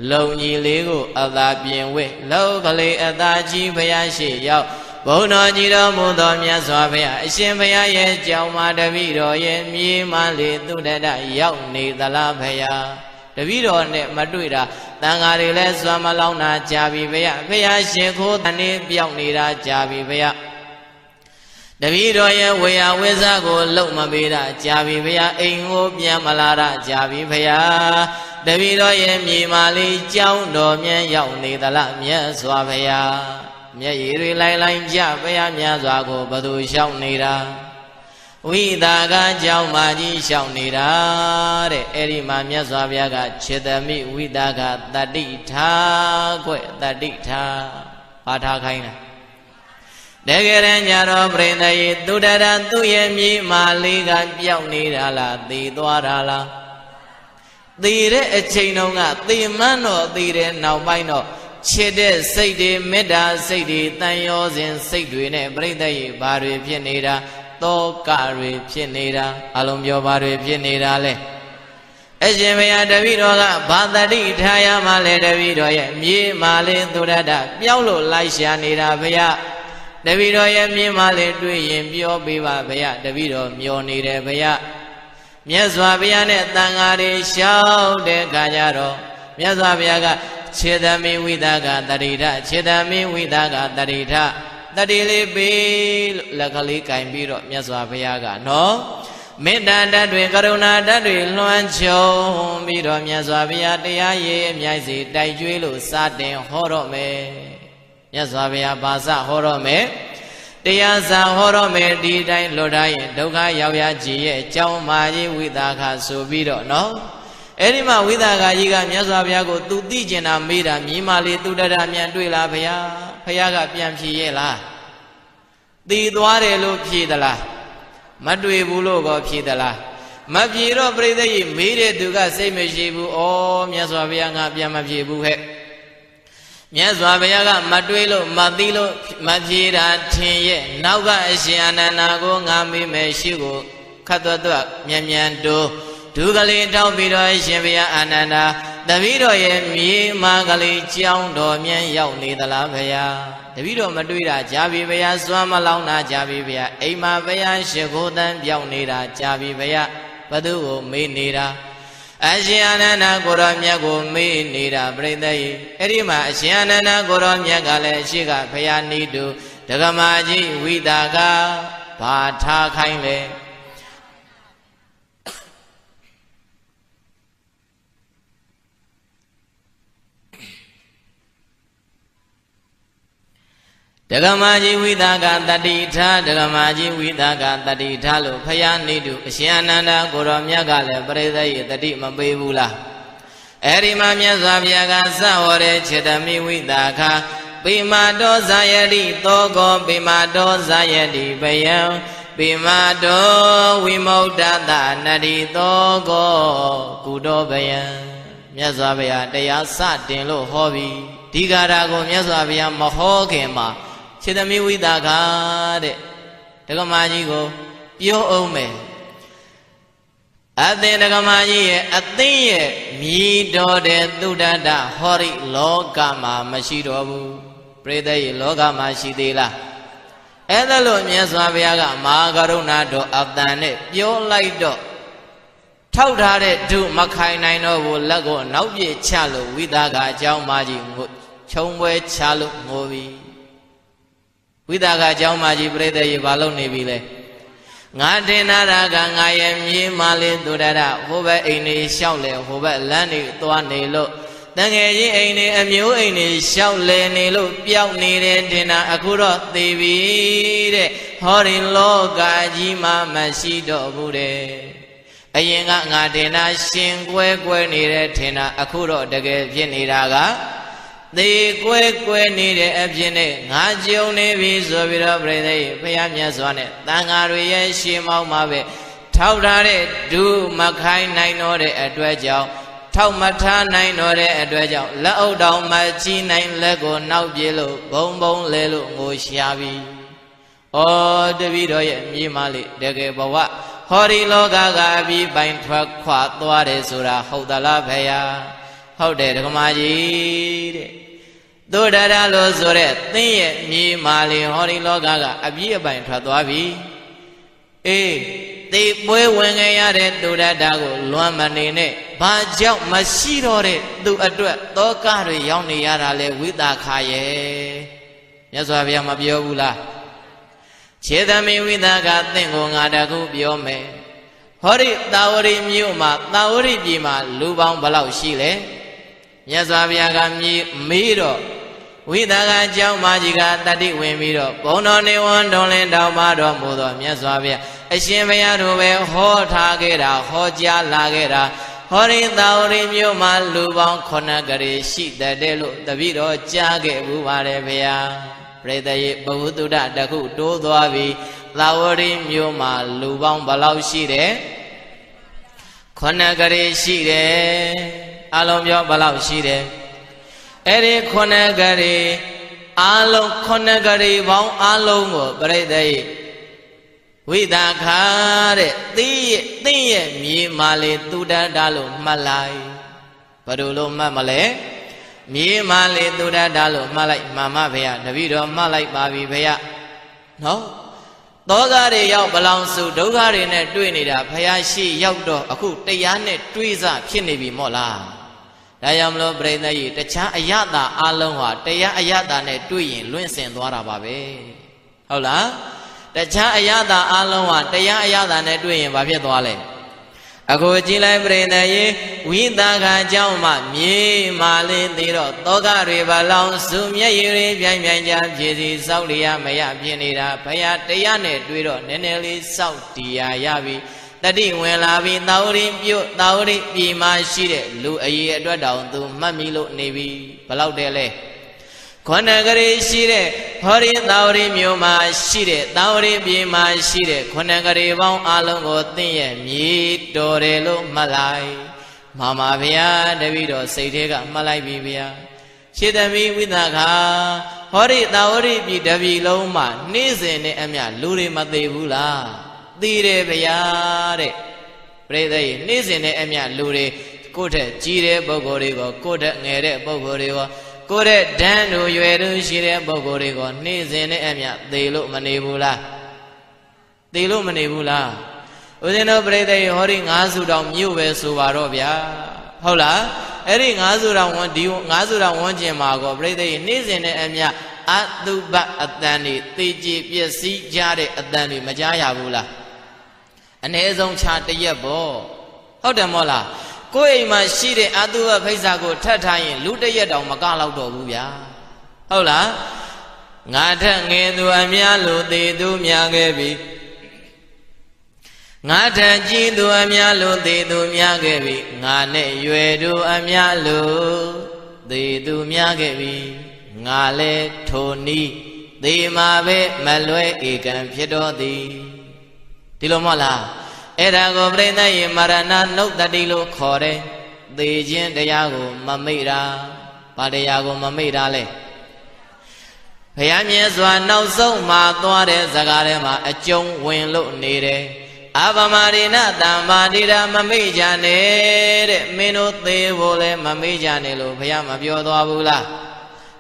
လုံကြီးလေးကိုအသာပြင်ဝဲလောကလေးအသာကြီးဘုရားရှိရောက်ဘုန်းတော်ကြီးတော်မူသောမြတ်စွာဘုရားအရှင်ဘုရားရဲ့ကြောင်းမှာတပည့်တော်ရဲ့မြေမာလေးသူတရရောက်နေသလားဘုရားတပည့်တော်နဲ့မတွေ့တာတန်ဃာတွေလည်းစွမ်းမလောင်းတာကြာပြီဘုရားဘုရားရှင်ခိုးတန်ပြောင်းနေတာကြာပြီဘုရားတပည့်တော်ရဲ့ဝေယဝိဇ္ဇကိုလုံမပေးတာကြာပြီဘုရားအိမ်ကိုပြန်မလာတာကြာပြီဘုရားတပည့်တော်ရဲ့မြေမာလေးကြောင်းတော်မြန်ရောက်နေသလားမြတ်စွာဘုရားမျက်ရည်တွေလိုက်ကြဘုရားမြတ်စွာကိုဘသူလျှောက်နေတာဝိသကကြောင့်မာကြီးရှောင်နေတာတဲ့အဲ့ဒီမှာမြတ်စွာဘုရားကခြေတမိဝိသကတတိထားကွတတိထားပါထားခိုင်းတာတကယ်တမ်းကြတော့ပြိဿရေသူတရသူ့ရဲ့မြေမာလေးကပြောင်းနေတာလားသိသွားတာလားသိတဲ့အချိန်တုန်းကသိမှန်းတော့သိတဲ့နောက်ပိုင်းတော့ချစ်တဲ့စိတ်တွေမေတ္တာစိတ်တွေတန်ရောစဉ်စိတ်တွေနဲ့ပြိဿရေဘာတွေဖြစ်နေတာတောကတွေဖြစ်နေတာအလုံးပြောပါတွေဖြစ်နေတာလဲအရှင်ဘုရားတပည့်တော်ကဘာတတိထားရမှလဲတပည့်တော်ရဲ့မြေမာလေးသုရတပြောင်းလို့လိုက်ရှာနေတာဘုရားတပည့်တော်ရဲ့မြေမာလေးတွေ့ရင်ပြောပေးပါဘုရားတပည့်တော်မျောနေတယ်ဘုရားမြတ်စွာဘုရားနဲ့တန်ဃာတွေရှောက်တဲ့ခါကျတော့မြတ်စွာဘုရားကခြေတမိဝိသကတတိထခြေတမိဝိသကတတိထတတိလေးပေးလို့လက်ကလေးကင်ပြီးတော့မြတ်စွာဘုရားကနော်မေတ္တာဓာတ်တွေကရုဏာဓာတ်တွေလွှမ်းခြုံပြီးတော့မြတ်စွာဘုရားတရားရည်အမြိုက်စီတိုက်ကျွေးလို့စတင်ဟောတော့မယ်မြတ်စွာဘုရားဘာစဟောတော့မယ်တရားစာဟောတော့မယ်ဒီတိုင်းလွတ်ထားရင်ဒုက္ခရောက်ရကြီးရဲ့အကြောင်းမာကြီးဝိသကဆိုပြီးတော့နော်အဲ့ဒီမှာဝိသကကြီးကမြတ်စွာဘုရားကိုသူသိကျင်တာမေးတာမြေမာလေးသူတရမြန်တွေ့လားဘုရားဘုရားကပြန်ဖြေရဲ့လား ตีသွားတယ်လို့ဖြေသလားမတွေ့ဘူးလို့ကောဖြေသလားမဖြေတော့ပြိဿကြီးမေးတဲ့သူကစိတ်မရှိဘူးဩမြတ်စွာဘုရားငါပြန်မဖြေဘူးဟဲ့မြတ်စွာဘုရားကမတွေ့လို့မသိလို့မဖြေတာထင်ရဲ့နောက် ကအရှင်အနန္ဒာကိုငါမေးမယ်ရှိကိုခတ်သွက်မြန်မြန်တိုးဒုကလေးတောက်ပြီးတော့အရှင်ဘုရားအာနန္ဒာတပည့်တော်ရဲ့မြေမာကလေးကြောင်းတော်မြန်ရောက်နေသလားဘုရားတပည့်တော်မတွေ့တာကြာပြီဘုရားစွမ်းမလောင်းတာကြာပြီဘုရားအိမ်မှာဘုရားရှိခိုးတန်းပြောင်းနေတာကြာပြီဘုရားဘသူကိုမေးနေတာအရှင်အာနန္ဒာကိုရောမြတ်ကိုမေးနေတာပြိဿကြီးအဲ့ဒီမှာအရှင်အာနန္ဒာကိုရောမြတ်ကလည်းရှိကဘုရားနိတုဒဂမကြီးဝိတာကဘာထားခိုင်းလဲဒဂမကြီးဝိသကတတိထာဒဂမကြီးဝိသကတတိထာလို့ဖယားနေတုအရှင်အနန္ဒာကိုရောမြတ်ကလည်းပရိသတ်ရဲ့တတိမပေးဘူးလားအဲ့ဒီမှာမြတ်စွာဘုရားကစဟောတဲ့ခြေတမိဝိသကပိမာတောဇာယတိသောကောပိမာတောဇာယတိဘယံပိမာတောဝိမု dd တနတိသောကောကုတောဘယံမြတ်စွာဘုရားတရားစတင်လို့ဟောပြီဒီဂါရကိုမြတ်စွာဘုရားမဟောခင်မှာခြေသမီးဝိသကတဲ့ဒကမာကြီးကိုပြောအောင်မယ်အသင်ဒကမာကြီးရဲ့အသင်ရဲ့မြည်တော်တဲ့သုဒ္ဓတဟောရိလောကမှာမရှိတော့ဘူးပရိသတ်ရဲ့လောကမှာရှိသေးလားအဲ့ဒါလို့မြတ်စွာဘုရားကမဟာကရုဏာတော်အတန်နဲ့ပြောလိုက်တော့ထောက်ထားတဲ့ဒုမခိုင်နိုင်တော့ဘူးလက်ကိုနောက်ပြချလို့ဝိသကအကြောင်းမကြီးခြုံပွဲချလို့ငိုပြီဝိသကအကြောင်းမကြီးပြိဿရေဘာလို့နေပြီလဲငါတင်နာတာကငါရဲ့မြေမလေးသူတရဟိုဘက်အိမ်လေးလျှောက်လေဟိုဘက်လမ်းလေးသွားနေလို့တန်ငယ်ကြီးအိမ်လေးအမျိုးအိမ်လေးလျှောက်လေနေလို့ပျောက်နေတဲ့တင်နာအခုတော့သေပြီတဲ့ဟောဒီလောကကြီးမှာမရှိတော့ဘူးတဲ့အရင်ကငါတင်နာရှင်ကွဲနေတဲ့ထင်တာအခုတော့တကယ်ဖြစ်နေတာကသေကွဲနေတဲ့အဖြစ်နဲ့ငါကြုံနေပြီဆိုပြီးတော့ပြိဿရေဘုရားမြတ်စွာနဲ့တန်ဃာတွေရဲ့ရှေးမောင်းမှာပဲထောက်ထားတဲ့ဒုမခိုင်းနိုင်တော့တဲ့အတွက်ကြောင့်ထောက်မထားနိုင်တော့တဲ့အတွက်ကြောင့်လက်အုပ်တော်မချီနိုင်လက်ကိုနောက်ပြေလို့ဘုံလဲလို့ငိုရှာပြီ။ဩတပည့်တော်ရဲ့မြေမလေးတကယ်ဘဝဟောဒီလောကကအပြီးပိုင်ထွက်ခွာသွားတယ်ဆိုတာဟုတ်သလားဖေယားဟုတ်တယ်ဒကမာကြီးတဲ့သုဒ္ဓရလို့ဆိုတဲ့သင်ရဲ့မြေမာလေးဟောဒီလောကကအပြီးအပိုင်ထွက်သွားပြီအေးသေပွဲဝင်ခဲ့ရတဲ့သုဒ္ဓတာကိုလွမ်းမနေနဲ့ဘာကြောင့်မရှိတော့တဲ့သူအတွက်သောကတွေရောက်နေရတာလဲဝိသခာရဲ့မြတ်စွာဘုရားမပြောဘူးလားခြေသမီးဝိသကသင်ကိုငါတခုပြောမယ်ဟောဒီတာဝရီမြို့မှာတာဝရီပြည်မှာလူပေါင်းဘယ်လောက်ရှိလဲမြတ်စွာဘုရားကမေးတော့ဝိသကအကြောင်းမကြီးကတတိဝင်ပြီးတော့ဘုံတော်နေဝန်တွန်လင်းတောင်းပါတော်မူသောမြတ်စွာဘုရားအရှင်ဘုရားတို့ပဲဟောထားခဲ့တာဟောကြားလာခဲ့တာဟောဒီတာဝရီမြို့မှာလူပေါင်း9ကလေးရှိတဲ့လို့တပည့်တော်ကြားခဲ့ဘူးပါတယ်ဘုရားပရိသတ်ရေဘဝတုဒ္ဒတခုတိုးသွားပြီသာဝရီမြို့မှာလူပေါင်းဘယ်လောက်ရှိတယ်9ကလေးရှိတယ်အလုံးပြောဘယ်လောက်ရှိတယ်အဲ့ဒီ9ကလေးအလုံး9ကလေးပေါင်းအလုံးကိုပရိသတ်ရေဝိသခာတဲ့သင်ရဲ့မြေမာလေးသုဒ္ဓတာလို့မှတ်လိုက်ဘယ်လိုလို့မှတ်မလဲမြေမာလေးသုဒ္ဓတာလို့မှတ်လိုက်မာမဖေယတပည့်တော်မှတ်လိုက်ပါပြီဖေယနော်သောကတွေရောက်ဘလောင်စုဒုက္ခတွေနဲ့တွေ့နေတာဖယားရှိရောက်တော့အခုတရားနဲ့တွေးစားဖြစ်နေပြီမို့လားဒါကြောင့်မလို့ပြိဿကြီးတခြားအယတာအလုံးဟာတရားအယတာနဲ့တွေ့ရင်လွင့်စင်သွားတာပါပဲဟုတ်လားတခြားအယတာအလုံးဟာတရားအယတာနဲ့တွေ့ရင်ဘာဖြစ်သွားလဲအခုကြည်လိုက်ပြိဿကြီးဝိသကအကြောင်းမှမြေမာလေးသေးတော့သောကတွေဘလောင်စုမျက်ရည်တွေပြိုင်ကြဖြည့်စီစောက်လျာမရဖြစ်နေတာဘုရားတရားနဲ့တွေ့တော့နည်းနည်းလေးစောက်တရားရပြီတတိဝင်လာပြီသာဝရိပြည်မှာရှိတဲ့လူအရေးအတွက်တောင်သူမှတ်မိလို့နေပြီဘလောက်တည်းလဲ ခွန်နဂရီရှိတဲ့ဟောဒီသာဝရီမြို့မှာရှိတဲ့သာဝရီပြည်မှာရှိတဲ့ခွန်နဂရီပေါင်းအလုံးကိုသိရဲ့မြည်တော်တယ်လို့မှတ်လိုက်မှန်ပါဗျာတပည့်တော်စိတ်ထဲကမှတ်လိုက်ပြီဗျာရှေးသမီးဝိသခာဟောဒီသာဝရီပြည်တပြည်လုံးမှာနေ့စဉ်နဲ့အမျှလူတွေမသေးဘူးလားသိတယ်ဗျာတဲ့ပြိဿရေနေ့စဉ်နဲ့အမျှလူတွေကိုယ့်ထက်ကြီးတဲ့ပုဂ္ဂိုလ်တွေကိုကိုယ့်ထက်ငယ်တဲ့ပုဂ္ဂိုလ်တွေကိုကိုယ့်တဲ့ဒန်းတို့ရွယ်တို့ရှိတဲ့ပုဂ္ဂိုလ်တွေကိုနေ့စဉ်နဲ့အမျှသေလို့မနေဘူးလားသေလို့မနေဘူးလားဦးဇင်းတို့ပြိဿရေဟောဒီ9စုတောင်မြို့ပဲဆိုပါတော့ဗျာဟုတ်လားအဲ့ဒီ9စုတောင်ဒီ9စုတောင်ဝန်းကျင်မှာကောပြိဿရေနေ့စဉ်နဲ့အမျှအတုပအတန်တွေသေကြည်ပျက်စီးကြတဲ့အတန်တွေမကြားရဘူးလားအ ਨੇ ဆုံးခြားတရက်ပေါ့ဟုတ်တယ်မို့လားကိုယ်အိမ်မှာရှိတဲ့အတုပဖိစ္ဆာကိုထပ်ထားရင်လူတရက်တောင်မကတော့တော့ဘူးဗျာဟုတ်လားငါထက်ငယ်သူအများလို့သေသူများခဲ့ပြီငါထက်ကြီးသူအများလို့သေသူများခဲ့ပြီငါနဲ့ရွယ်သူအများလို့သေသူများခဲ့ပြီငါလဲထိုနီးသေမှာပဲမလွဲဧကံဖြစ်တော်သည်ဒီလိုမဟုတ်လားအဲ့ဒါကိုပြိဿရေမရဏနုတ္တိလို့ခေါ်တယ်သေခြင်းတရားကိုမမိတ်တာဘာတရားကိုမမိတ်တာလဲဘုရားမြတ်စွာနောက်ဆုံးမှာသွားတဲ့ဇကာထဲမှာအကျုံးဝင်လို့နေတယ်အပမရိဏတမ္မာတိရာမမိတ်ကြနဲ့တဲ့မင်းတို့သေဖို့လဲမမိတ်ကြနဲ့လို့ဘုရားမပြောသွားဘူးလား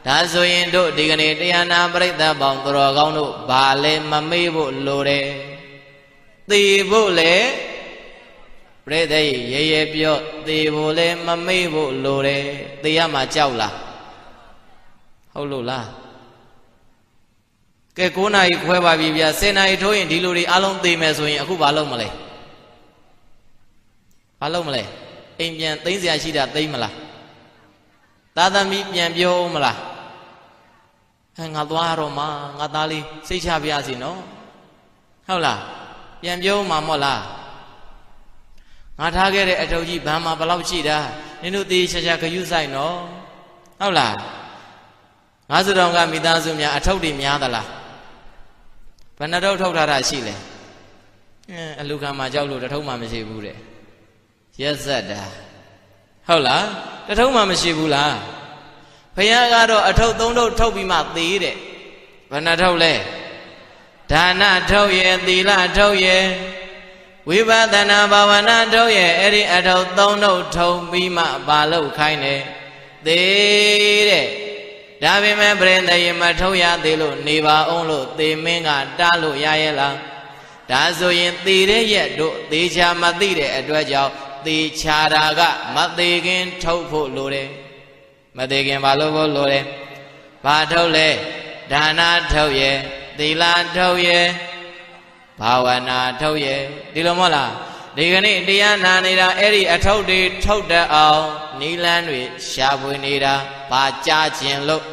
ဒါဆိုရင်တို့ဒီကနေ့တရားနာပရိသတ်ပေါင်းသူတော်ကောင်းတို့ဘာလဲမမေ့ဖို့လိုတယ်သေဖို့လဲပြိဿရေရေပြောသေဖို့လဲမမေ့ဖို့လိုတယ်သေရမှာကြောက်လားဟုတ်လို့လားကဲ9နာရီခွဲပါပြီဗျာ10နာရီထိုးရင်ဒီလူတွေအားလုံးသေမယ်ဆိုရင်အခုဘာလုပ်မလဲဘာလုပ်မလဲအိမ်ပြန်သိမ်းစရာရှိတာသိမ်းမလားသားသမီးပြန်ပြောမလားငါသွားတော့မှငါသားလေးစိတ်ချပြစီနော်ဟုတ်လားပြန်ပြောမှာမို့လားငါထားခဲ့တဲ့အထုပ်ကြီးဘန်းမှာဘလောက်ရှိတာနင်တို့သေချာချာခရုဆိုင်နော်ဟုတ်လားငါစုတော်ကမိသားစုများအထုပ်တွေများသလားဘယ်နှထုပ်ထုတ်ထားတာရှိလဲအလူခံမှာကြောက်လို့တထုပ်မှမရှိဘူးတဲ့ရက်ဆက်တာဟုတ်လားတထုပ်မှမရှိဘူးလားဘုရားကတော့အထုပ်3ထုပ်ထုတ်ပြီးမှသေးတဲ့ဘယ်နှထုပ်လဲဒါနထုတ်ရဲ့သီလထုတ်ရဲ့ဝိပဿနာဘာဝနာထုတ်ရဲ့အဲ့ဒီအထုပ်3ထုပ်ထုတ်ပြီးမှဘာလို့ခိုင်းလဲသေးတဲ့ဒါပေမဲ့ပြိဿရေမထုတ်ရသေးလို့နေပါအောင်လို့သေမင်းကတားလို့ရရဲ့လားဒါဆိုရင်သေတဲ့ရက်တို့သေချာမသိတဲ့အတွက်ကြောင့်သေချာတာကမသေးခင်ထုတ်ဖို့လိုတယ်မသေးခင်ဘာလို့ဖို့လိုတယ်ဘာထုတ်လဲဒါနထုတ်ရဲ့သီလထုတ်ရဲ့ဘာဝနာထုတ်ရဲ့ဒီလိုမဟုတ်လားဒီကနေ့တရားနာနေတာအဲ့ဒီအထုပ်တွေထုတ်တတ်အောင်နိလန်းတွေရှာဖွေနေတာဘာကြားခြင်းလို့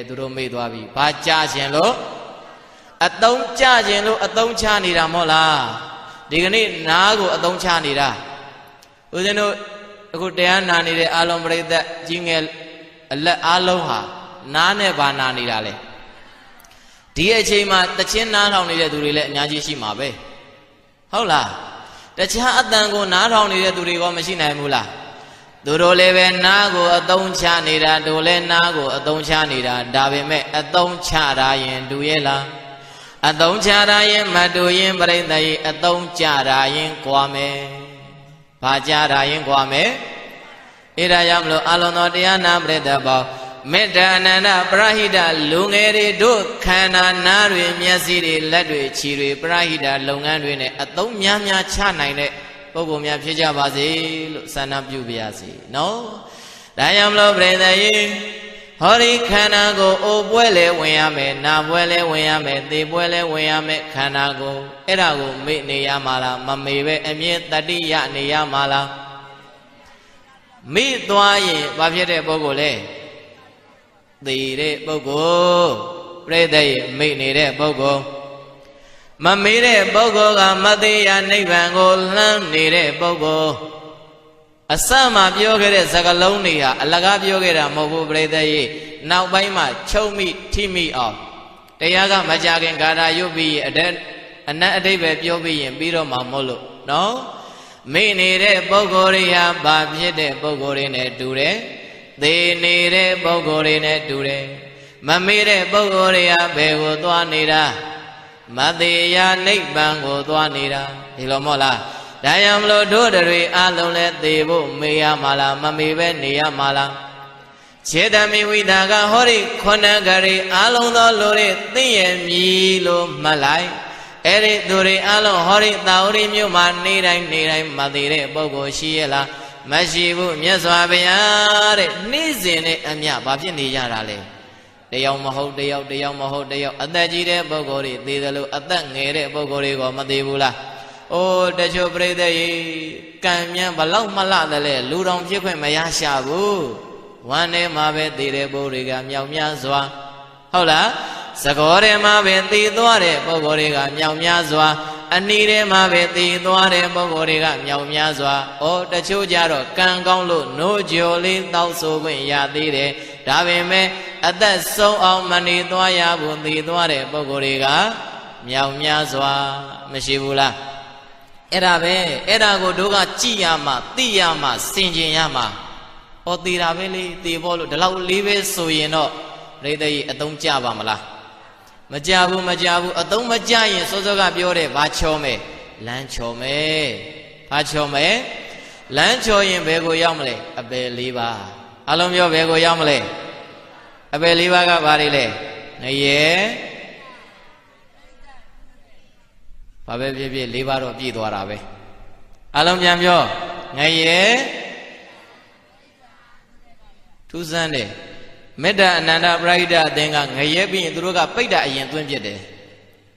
သူတို့မေ့သွားပြီဘာကြားခြင်းလို့အတုံးကြခြင်းလို့အတုံးချနေတာမဟုတ်လားဒီကနေ့နားကိုအတုံးချနေတာဦးဇင်းတို့အခုတရားနာနေတဲ့အာလုံးပရိသတ်ကြီးငယ်အလက်အားလုံးဟာနားနဲ့ဘာနာနေတာလဲဒီအချိန်မှာတချင်းနားထောင်နေတဲ့သူတွေလည်းအများကြီးရှိမှာပဲဟုတ်လားတခြားအတန်ကိုနားထောင်နေတဲ့သူတွေကမရှိနိုင်ဘူးလားသူတို့လည်းပဲနားကိုအသုံးချနေတာတို့လည်းနားကိုအသုံးချနေတာဒါပေမဲ့အသုံးချတာရင်တူရဲ့လားအသုံးချတာရင်မတူရင်ပြိဿရေအသုံးချတာရင်ကွာမယ်ဘာကြတာရင်ကွာမယ်အဲ့ဒါကြောင့်မလို့အလုံးတော်တရားနာပရိသတ်ပေါင်းမေတ္တာအနန္တပရဟိတလူငယ်တွေတို့ခန္ဓာနားတွေမျက်စိတွေလက်တွေခြေတွေပရဟိတလုပ်ငန်းတွေနဲ့အသုံးများများချနိုင်တဲ့ပုဂ္ဂိုလ်များဖြစ်ကြပါစေလို့ဆန္ဒပြုပါရစေနော်ဒါကြောင့်မလို့ပြိဿရေဟောဒီခန္ဓာကိုယ်အိုပွဲလဲဝင်ရမယ်နာပွဲလဲဝင်ရမယ်သေပွဲလဲဝင်ရမယ်ခန္ဓာကိုယ်အဲ့ဒါကိုမေ့နေရမှာလားမမေ့ပဲအမြဲတတိယနေရမှာလားမိသွားရင်ဘာဖြစ်တဲ့ပုဂ္ဂိုလ်လဲသေတဲ့ပုဂ္ဂိုလ်ပြိဿရေမိတ်နေတဲ့ပုဂ္ဂိုလ်မမေ့တဲ့ပုဂ္ဂိုလ်ကမသေးရနိဗ္ဗာန်ကိုလှမ်းနေတဲ့ပုဂ္ဂိုလ် အစမှပြောခဲ့တဲ့စကားလုံးတွေဟာအလကားပြောခဲ့တာမဟုတ်ဘူးပြိတ္တရေနောက်ပိုင်းမှာချုပ်မိထိမိအောင်တရားကမကြခင်ဂါထာရွတ်ပြီးအနတ်အတိတ်ပဲပြောပြီးရင်ပြီးတော့မှမဟုတ်လို့နော်မိနေတဲ့ပုဂ္ဂိုလ်တွေဟာဘာဖြစ်တဲ့ပုဂ္ဂိုလ်တွေနဲ့တူတယ်သေနေတဲ့ပုဂ္ဂိုလ်တွေနဲ့တူတယ်မမေ့တဲ့ပုဂ္ဂိုလ်တွေဟာဘယ်ကိုသွားနေတာမသေးရနိဗ္ဗာန်ကိုသွားနေတာဒီလိုမဟုတ်လားဒါကြောင့်မလို့တို့တွေအလုံးလဲသေဖို့မေးရမှာလားမမေ့ပဲနေရမှာလားခြေတမိဝိတာကဟောဒီခုနကလေးအလုံးသောလူတွေသိရမည်လို့မှတ်လိုက်အဲ့ဒီသူတွေအလုံးဟောဒီတာဝရီမြို့မှာနေတိုင်းမသေးတဲ့ပုဂ္ဂိုလ်ရှိရလားမရှိဘူးမြတ်စွာဘုရားတဲ့နေ့စဉ်နဲ့အမျှဘာဖြစ်နေကြတာလဲတယောက်မဟုတ်တယောက်မဟုတ်တယောက်အသက်ကြီးတဲ့ပုဂ္ဂိုလ်တွေသေတယ်လို့အသက်ငယ်တဲ့ပုဂ္ဂိုလ်တွေကမသေးဘူးလားအိုးတချို့ပြိတ္တရေကံမြန်ဘလောက်မလှတယ်လဲလူတော်ဖြစ်ခွင့်မရရှာဘူးဝမ်းထဲမှာပဲသေတဲ့ပုဂ္ဂိုလ်တွေကမြောက်များစွာဟုတ်လားစကောထဲမှာပဲသေသွားတဲ့ပုဂ္ဂိုလ်တွေကမြောက်များစွာအနီးထဲမှာပဲသေသွားတဲ့ပုဂ္ဂိုလ်တွေကမြောက်များစွာဩတချို့ကြတော့ကံကောင်းလို့နိုးကြော်လေးတောက်ဆိုခွင့်ရသေးတယ်ဒါပေမဲ့အသက်ဆုံးအောင်မနေသွားရဘူးသေသွားတဲ့ပုဂ္ဂိုလ်တွေကမြောက်များစွာမရှိဘူးလားအဲ့ဒါပဲအဲ့ဒါကိုတို့ကကြည့်ရမှာသိရမှာစင်ကျင်ရမှာဩသေတာပဲလေသေဖို့လို့ဒီလောက်လေးပဲဆိုရင်တော့ပြိတ္တကြီးအသုံးကျပါမလားမကြဘူးအသုံးမကျရင်စောစောကပြောတယ်ဘာချောမယ်လမ်းချောမယ်ဘာချောမယ်လမ်းချောရင်ဘယ်ကိုရောက်မလဲအပယ်၄ပါးအလုံးပြောဘယ်ကိုရောက်မလဲအပယ်၄ပါးကဘာတွေလဲငရဲဘာပဲဖြစ်ဖြစ်၄ပါးတော့ပြည့်သွားတာပဲအလုံးပြန်ပြောငရဲထူးဆန်းတယ်မေတ္တာအနန္တပရိဒအသင်္ကငရဲပြီးရင်သူတို့ကပိဋ္ဌအရင်သွင်းပြစ်တယ်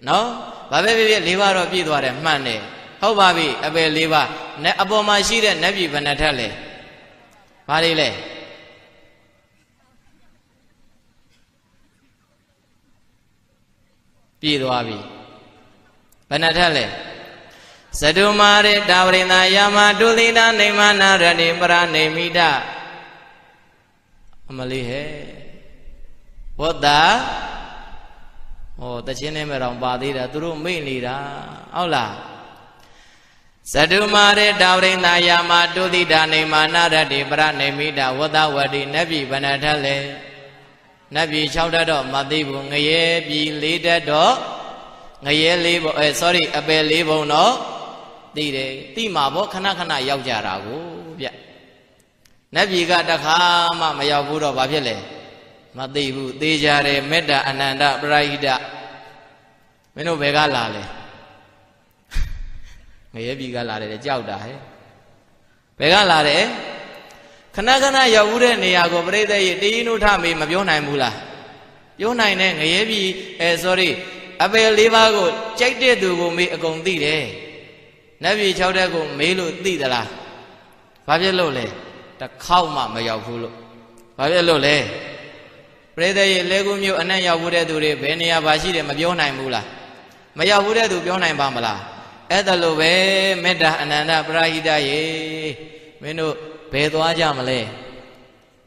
နော်ဘာပဲဖြစ်ဖြစ်၄ပါးတော့ပြည့်သွားတယ်မှန်တယ်ဟုတ်ပါပြီအပယ်၄ပါးနဲ့အပေါ်မှာရှိတဲ့နတ်ပြည်ဘယ်နှထက်လဲဘာတွေလဲပြည့်သွားပြီဘယ်နှထက်လဲသတုမာရတာဝရိန္ဒယာမတုလိနာနေမနာရတိပရနေမိတအမလေးဟဲ့ဝတ္တာဟောတချင်းနဲ့မတော်ပါသေးတာသူတို့မိတ်နေတာဟုတ်လားသတုမာရတာဝရိန္ဒယာမတုလိတာနေမနာရတိပရနေမိတဝတ္တဝတိနတ်ပြည်ဘယ်နှထက်လဲနတ်ပြည်6ဓာတ်တော့မသိဘူးငရဲပြည်4ဓာတ်တော့ငရဲ4ဘုံအပယ်4ဘုံတော့သိတယ်သိမှာပေါ့ခဏရောက်ကြတာကိုဗျနတ်ပြည်ကတခါမှမရောက်ဘူးတော့ဘာဖြစ်လဲမသိဘူးသေကြတယ်မေတ္တာအနန္တပရိဒမင်းတို့ဘယ်ကလာလဲငရဲပြည်ကလာတယ်ကြောက်တာဟဲ့ဘယ်ကလာတယ်ခဏရောက်ဘူးတဲ့နေရာကိုပြိတ္တရေတည်င်းတို့ထမေးမပြောနိုင်ဘူးလားပြောနိုင်တယ်ငရဲပြည်အပယ်၄ပါးကိုကြိုက်တဲ့သူကိုမေးအကုန်သိတယ်နတ်ပြည်6ဓာတ်ကိုမေးလို့သိသလားဘာဖြစ်လို့လဲတစ်ခေါက်မှမရောက်ဘူးလို့ဘာဖြစ်လို့လဲပြိတ္တရေလဲကူမျိုးအနက်ရောက်ဘူးတဲ့သူတွေဘယ်နေရာပါရှိတယ်မပြောနိုင်ဘူးလားမရောက်ဘူးတဲ့သူပြောနိုင်ပါမလားအဲ့ဒါလိုပဲမေတ္တာအနန္တပရိဟိတရေမင်းတို့ဘယ်သွားကြမလဲ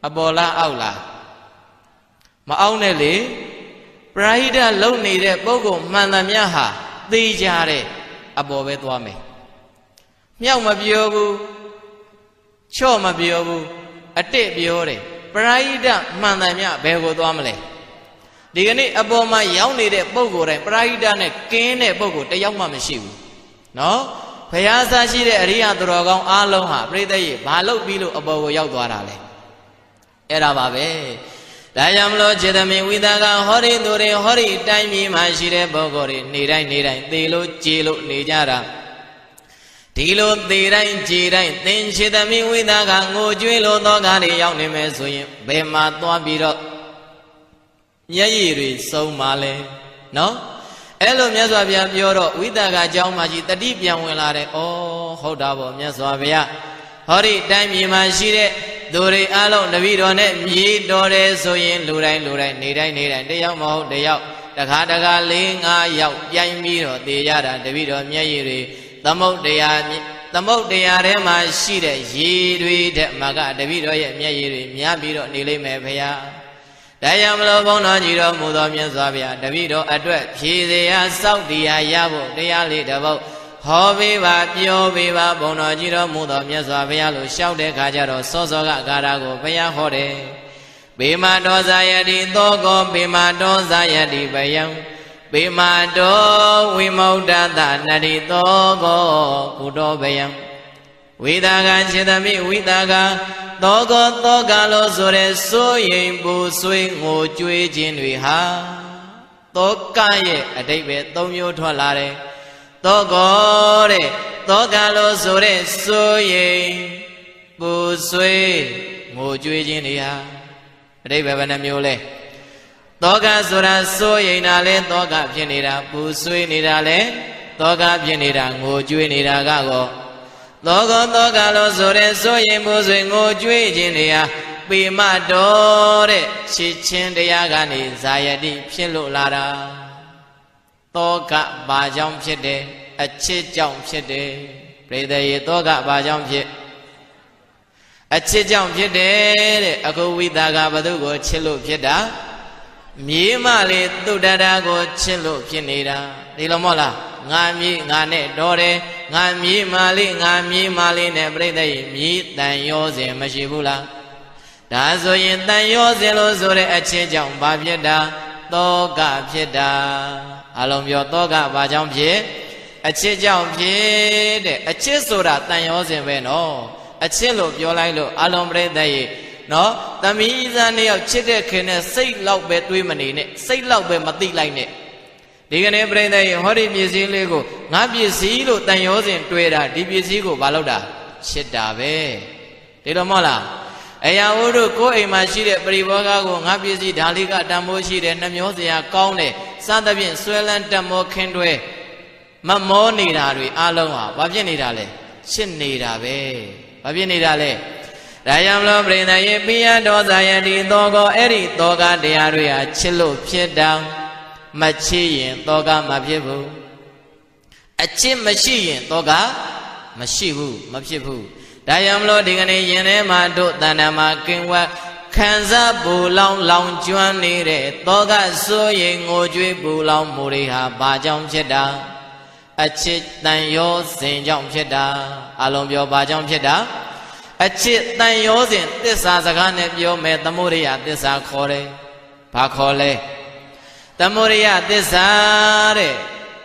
အပေါ်လားအောက်လားမအောက်နဲ့လေပရိဟိတလုံနေတဲ့ပုဂ္ဂိုလ်မှန်သမျှဟာသိကြတဲ့အပေါ်ပဲသွားမယ်မြောက်မပြောဘူးချော့မပြောဘူးအတစ်ပြောတယ်ပရိဟိတမှန်သမျှဘယ်ကိုသွားမလဲဒီကနေ့အပေါ်မှာရောက်နေတဲ့ပုဂ္ဂိုလ်တိုင်းပရိဟိတနဲ့ကင်းတဲ့ပုဂ္ဂိုလ်တယောက်မှမရှိဘူးနော်ဘုရားစားရှိတဲ့အရိယသူတော်ကောင်းအားလုံးဟာပြိတ္တရေဘာလုပ်ပြီးလို့အပေါ်ကိုရောက်သွားတာလဲအဲ့ဒါပါပဲဒါကြောင့်မလို့ခြေသမင်ဝိသကဟောဒီသူတွေဟောဒီတိုင်းပြည်မှာရှိတဲ့ပုဂ္ဂိုလ်တွေနေတိုင်းသေလို့ကြေလို့နေကြတာဒီလိုသေတိုင်းကြေတိုင်းသင်ခြေသမင်ဝိသကငိုကြွေးလို့သောကားတွေရောက်နေမယ်ဆိုရင်ဘယ်မှာသွားပြီးတော့မျက်ရည်တွေစုံပါလဲနော်အဲ့လိုမြတ်စွာဘုရားပြောတော့ဝိသကအကြောင်းမှကြီးတတိပြန်ဝင်လာတယ်ဩဟုတ်တာပေါ့မြတ်စွာဘုရားဟောဒီတိုင်းပြည်မှာရှိတဲ့သူတွေအလုံးတပည့်တော်နဲ့မြေတော်တယ်ဆိုရင်လူတိုင်းနေတိုင်းတယောက်မဟုတ်တယောက်တခါ4 5ယောက်ပြိုင်ပြီးတော့သေကြတာတပည့်တော်မျက်ရည်တွေသမုတ်တရား သမုတ်တရားထဲမှာရှိတဲ့ရေတွေတဲ့မကတပည့်တော်ရဲ့မျက်ရည်တွေများပြီးတော့နေလိမ့်မယ်ဖေယဒါကြောင့်မလို့ဘုန်းတော်ကြီးတော်မူသောမြတ်စွာဘုရားတပည့်တော်အတွက်ဖြည့်စရာစောက်တရားရဖို့တရားလေးတစ်ပုဒ်ဟောပေးပါပြောပေးပါဘုန်းတော်ကြီးတော်မူသောမြတ်စွာဘုရားလို့ရှောက်တဲ့ခါကျတော့စောစောကကာရကိုဘုရားဟောတယ်ဘေမတောဇာယတိသောကောဘေမတောဇာယတိဘယံဘေမတောဝိမု ဒ္ဒတနတိသောကောကုတောဘယံဝိတာကစေတမိဝိတာကသောကောသောကလို့ဆိုတဲ့စိုးရင်ပူဆွေးငိုကြွေးခြင်းတွေဟာသောကရဲ့အတိတ်ပဲ၃မျိုးထွက်လာတယ်သောကောတဲ့သောကလို့ဆိုတဲ့စိုးရင်ပူဆွေးငိုကြွေးခြင်းတွေဟာအတိတ်ပဲဘယ်နှမျိုးလဲသောကဆိုတာစိုးရင်တာလဲသောကဖြစ်နေတာပူဆွေးနေတာလဲသောကဖြစ်နေတာငိုကြွေးနေတာကောသောကောသောကလို့ဆိုတဲ့စိုးရင်ပူဆွေးငိုကြွေးခြင်းတွေဟာပေမတော်တဲ့ချစ်ချင်းတရားကနေဇာယတိဖြစ်လို့လာတာသောကဘာကြောင့်ဖြစ်တယ်အချစ်ကြောင့်ဖြစ်တယ်ပရိသေယသောကဘာကြောင့်ဖြစ်အချစ်ကြောင့်ဖြစ်တယ်တဲ့အခုဝိတာကဘသူကိုချစ်လို့ဖြစ်တာမြေမလေးသုတ္တရာကိုချစ်လို့ဖြစ်နေတာဒီလိုမဟုတ်လားငါမြေငါနဲ့တော်တယ်ငါမြေမလေးငါမြေမလေးနဲ့ပြိတ္တိမြေတန်ရောစဉ်မရှိဘူးလားဒါဆိုရင်တန်ရောစဉ်လို့ဆိုတဲ့အချစ်ကြောင့်ဘာဖြစ်တာသောကဖြစ်တာအလုံးပြောသောကဘာကြောင့်ဖြစ်အချစ်ကြောင့်ဖြစ်တဲ့အချစ်ဆိုတာတန်ရောစဉ်ပဲနော်အချစ်လို့ပြောလိုက်လို့အလုံးပြိတ္တိနော်သမီးစားနှစ်ယောက်ချစ်တဲ့ခင်နဲ့စိတ်လောက်ပဲတွေးမနေနဲ့စိတ်လောက်ပဲမသိလိုက်နဲ့ဒီကနေ့ပြိတ္တိဟောဒီပစ္စည်းလေးကိုငါပစ္စည်းလို့တန်ရောစဉ်တွေးတာဒီပစ္စည်းကိုဘာလုပ်တာချစ်တာပဲဒီလိုမဟုတ်လားအရာဝတ္ထုကိုယ်အိမ်မှာရှိတဲ့ပရိဘောဂကိုငါပစ္စည်းဒါလေးကတန်ဖိုးရှိတယ်နှမျောစရာကောင်းတယ်စသဖြင့်ဆွဲလန်းတက်မောခင်းတွဲမမောနေတာတွေအလုံးဟာဘာဖြစ်နေတာလဲချစ်နေတာပဲဘာဖြစ်နေတာလဲဒါကြောင့်မလို့ပြိဿယေပိယဒောဇာယတိသောကောအဲ့ဒီသောကတရားတွေဟာချစ်လို့ဖြစ်တာမချစ်ရင်သောကမဖြစ်ဘူးအချစ်မရှိရင်သောကမရှိဘူးမဖြစ်ဘူးဒါကြောင့်မလို့ဒီကနေ့ယင်ထဲမှာတို့တဏ္ဍာမှာကင်ဝတ်ခံစားပူလောင်လောင်ကျွမ်းနေတဲ့သောကစိုးရိမ်ငိုကြွေးပူလောင်မှုတွေဟာဘာကြောင့်ဖြစ်တာအချစ်တန်ရောစဉ်ကြောင့်ဖြစ်တာအလုံးပြောဘာကြောင့်ဖြစ်တာအချစ်တန်ရောစဉ်သစ္စာစကားနဲ့ပြောမယ်သမုဒိယသစ္စာခေါ်တယ်ဘာခေါ်လဲသမုဒိယသစ္စာတဲ့